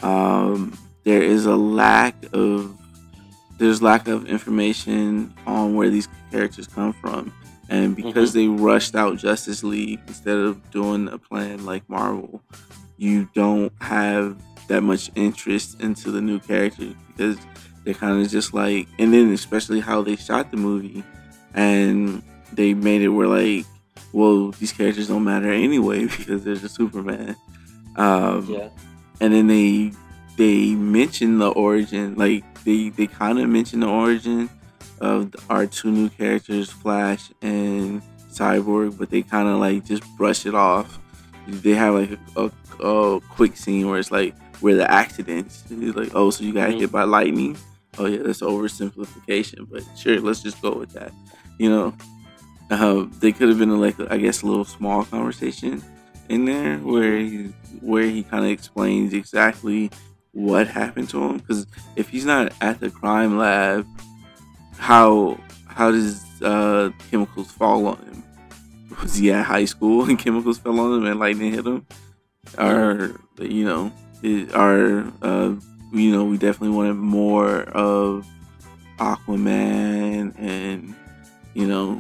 There is lack of information on where these characters come from, and because they rushed out Justice League instead of doing a plan like Marvel, you don't have that much interest into the new characters because they're kind of just like, and then especially how they shot the movie, and they made it where like, well, these characters don't matter anyway because there's a Superman. And then they mention the origin, like they kind of mention the origin of our two new characters, Flash and Cyborg, but they kind of like just brush it off. They have like a quick scene where it's like where the accidents. It's like, oh, so you got hit by lightning? Oh yeah, that's oversimplification, but sure, let's just go with that. You know. They could have been like, I guess, a little small conversation in there where he kind of explains exactly what happened to him. Because if he's not at the crime lab, how does chemicals fall on him? Was he at high school and chemicals fell on him and lightning hit him? Or we definitely wanted more of Aquaman, and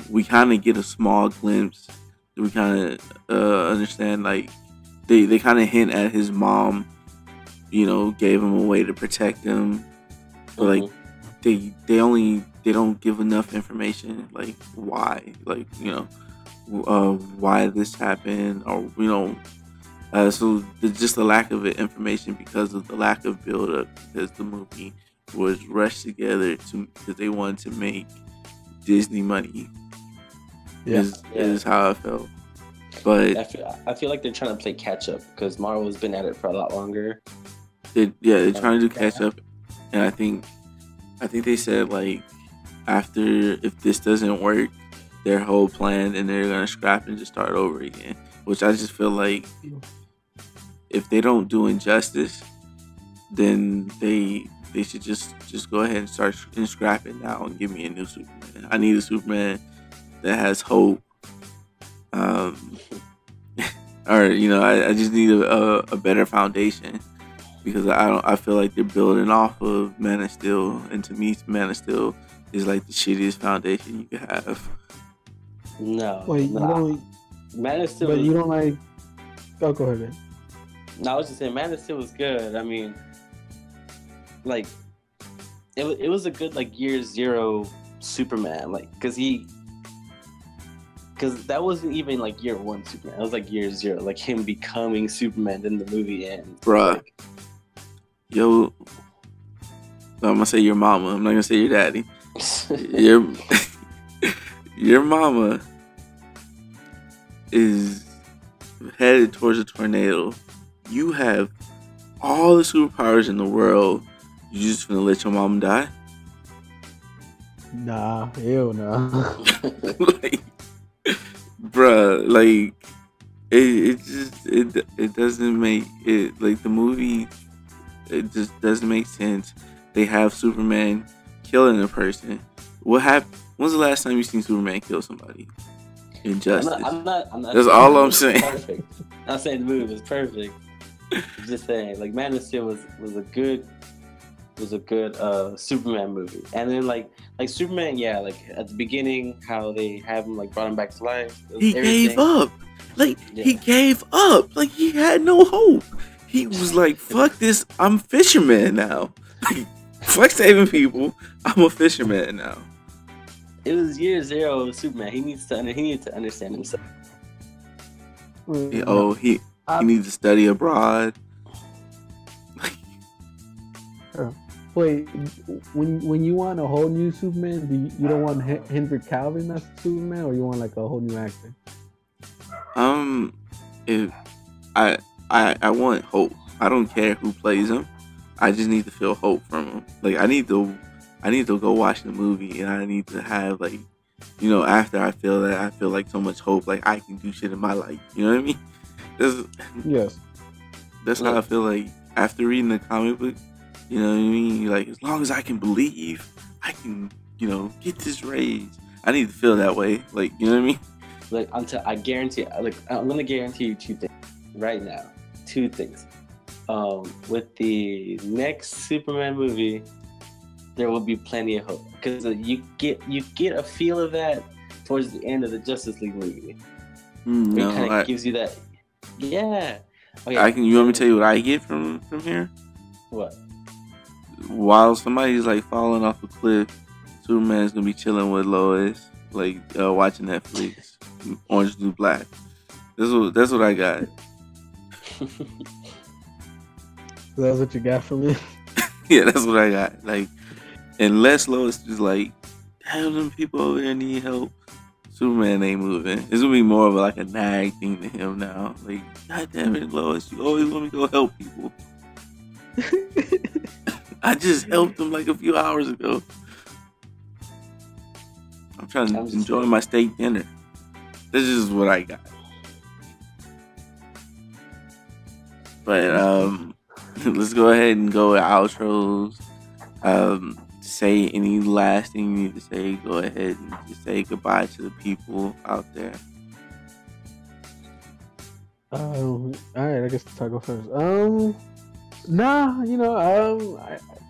we kind of get a small glimpse. We kind of understand, like, they kind of hint at his mom, gave him a way to protect him. But, like, they don't give enough information, like, why, like, why this happened, or, so just the lack of information because of the lack of build-up, because the movie was rushed together because they wanted to make Disney money. Is how I felt. But I feel like they're trying to play catch up because Marvel's been at it for a lot longer. They're trying to do catch up, and I think I think they said like after if this doesn't work, their whole plan and they're gonna scrap and just start over again. Which I just feel like if they don't do Injustice, then they should just go ahead and start and scrap it now and give me a new Superman. I need a Superman that has hope. Or I just need a better foundation because I feel like they're building off of Man of Steel, and to me, Man of Steel is like the shittiest foundation you could have. No, Wait, you don't. Man of Steel. But you don't like. Oh, go ahead. Man. No, I was just saying, Man of Steel was good. I mean, like, it was a good like year zero Superman, like, because that wasn't even like year one Superman. It was like year zero, like him becoming Superman in the movie ends. Bruh. Like, Yo, I'm gonna say your mama. I'm not gonna say your daddy. Your mama is headed towards a tornado. You have all the superpowers in the world. You just gonna let your mom die? Nah, hell no. Like, bruh, like it doesn't make it like the movie. It just doesn't make sense. They have Superman killing a person. What happened? When's the last time you seen Superman kill somebody? Injustice. I'm not That's all I'm saying. Perfect. I'm not saying the movie was perfect. I'm just saying, like, Man of Steel was a good Superman movie. And then like Superman, yeah, like at the beginning, how they have him like brought him back to life. He gave up. Like he gave up. Like he had no hope. He was like, "Fuck this! I'm fisherman now. Like, fuck saving people. I'm a fisherman now." It was year zero of Superman. He needs to understand himself. He needs to study abroad. Wait, when you want a whole new Superman, you don't want Henry Cavill as Superman, or you want like a whole new actor? If I want hope. I don't care who plays him. I just need to feel hope from him. Like I need to go watch the movie, and I need to have like, after I feel that, I feel like so much hope. Like I can do shit in my life. You know what I mean? Yes. That's how I feel like after reading the comic book. You know what I mean? Like, as long as I can believe, I can, get this raise. I need to feel that way. Like, you know what I mean? Like, I guarantee, like, I'm going to guarantee you two things right now. Two things. With the next Superman movie, there will be plenty of hope. Because you get a feel of that towards the end of the Justice League movie. It kind of gives you that. Yeah. Okay. You want me to tell you what I get from here? What? While somebody's like falling off a cliff, Superman's gonna be chilling with Lois, like watching Netflix, Orange is the New Black. That's what I got. That's what you got from me? Yeah, that's what I got. Like, unless Lois is like, damn, them people over there need help, Superman ain't moving. It's gonna be more of like a nag thing to him now. Like, God damn it, Lois, you always want me to go help people. I just helped him like a few hours ago. I'm trying to enjoy my steak dinner. This is what I got. But let's go ahead and go with outros. Say any last thing you need to say. Go ahead and just say goodbye to the people out there. All right, I guess I'll go first.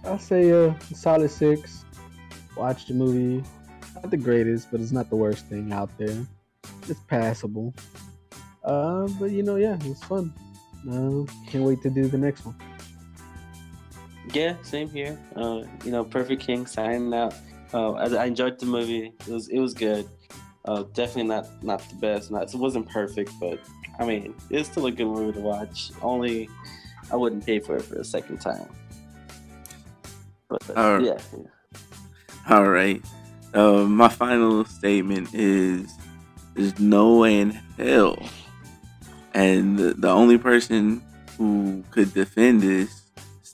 I'll say a solid 6. Watch the movie. Not the greatest, but it's not the worst thing out there. It's passable. But yeah, it was fun. Can't wait to do the next one. Yeah, same here. Perfect King signing out. I enjoyed the movie. It was good. Definitely not the best. It wasn't perfect, but I mean, it's still a good movie to watch. Only I wouldn't pay for it for a second time. But yeah. All right. My final statement is: there's no way in hell, and the only person who could defend this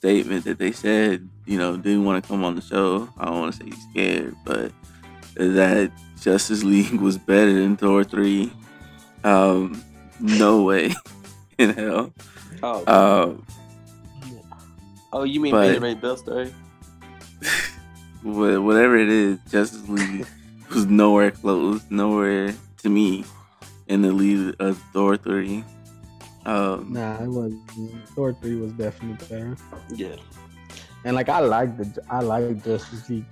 statement that they said, didn't want to come on the show. I don't want to say he's scared, but that Justice League was better than Thor 3. No way in hell. Oh, you mean but- Beta Ray Bill story? Whatever it is, Justice League was nowhere close, nowhere to me in the lead of Thor 3. Nah, it wasn't. Thor 3 was definitely better. Yeah. And like I like Justice League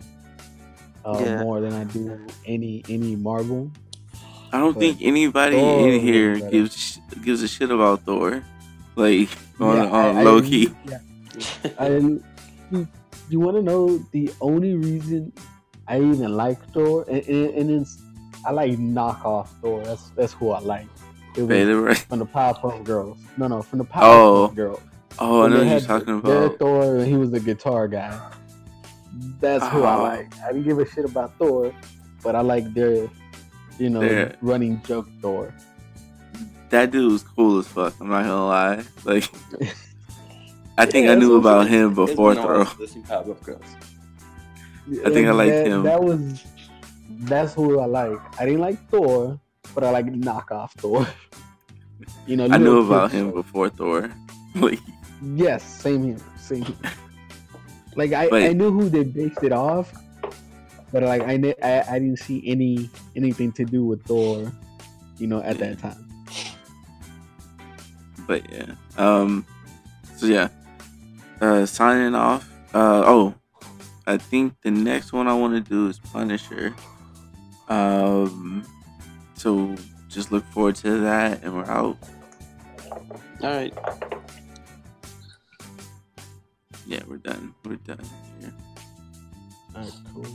Yeah. more than I do any Marvel. I don't But think anybody Thor in here was better. gives a shit about Thor, like on I low key. Yeah. You want to know the only reason I even like Thor, and it's I like knockoff Thor. That's who I like. It was Beta Ray. from the Powerpuff Girls. No, from the Oh. Powerpuff Girls. Oh, I When know they what you're had talking their about. Thor, and he was the guitar guy. That's who I Oh. like. I didn't give a shit about Thor, but I like their, Their- running joke Thor. That dude was cool as fuck. I'm not gonna lie. Like, I think I that's knew what about I'm him saying. before It's been a while Thor. since I've seen Powerpuff Girls. I think I liked him. That's who I like. I didn't like Thor, but I like knockoff Thor. I little knew about kids him show. before Thor. Like, Yes, same here. Like But- I knew who they based it off, but like I didn't see anything to do with Thor, at that time. but yeah. So yeah. Signing off. I think the next one I want to do is Punisher. So just look forward to that, and we're out. All right. Yeah, we're done. We're done here. Alright, cool.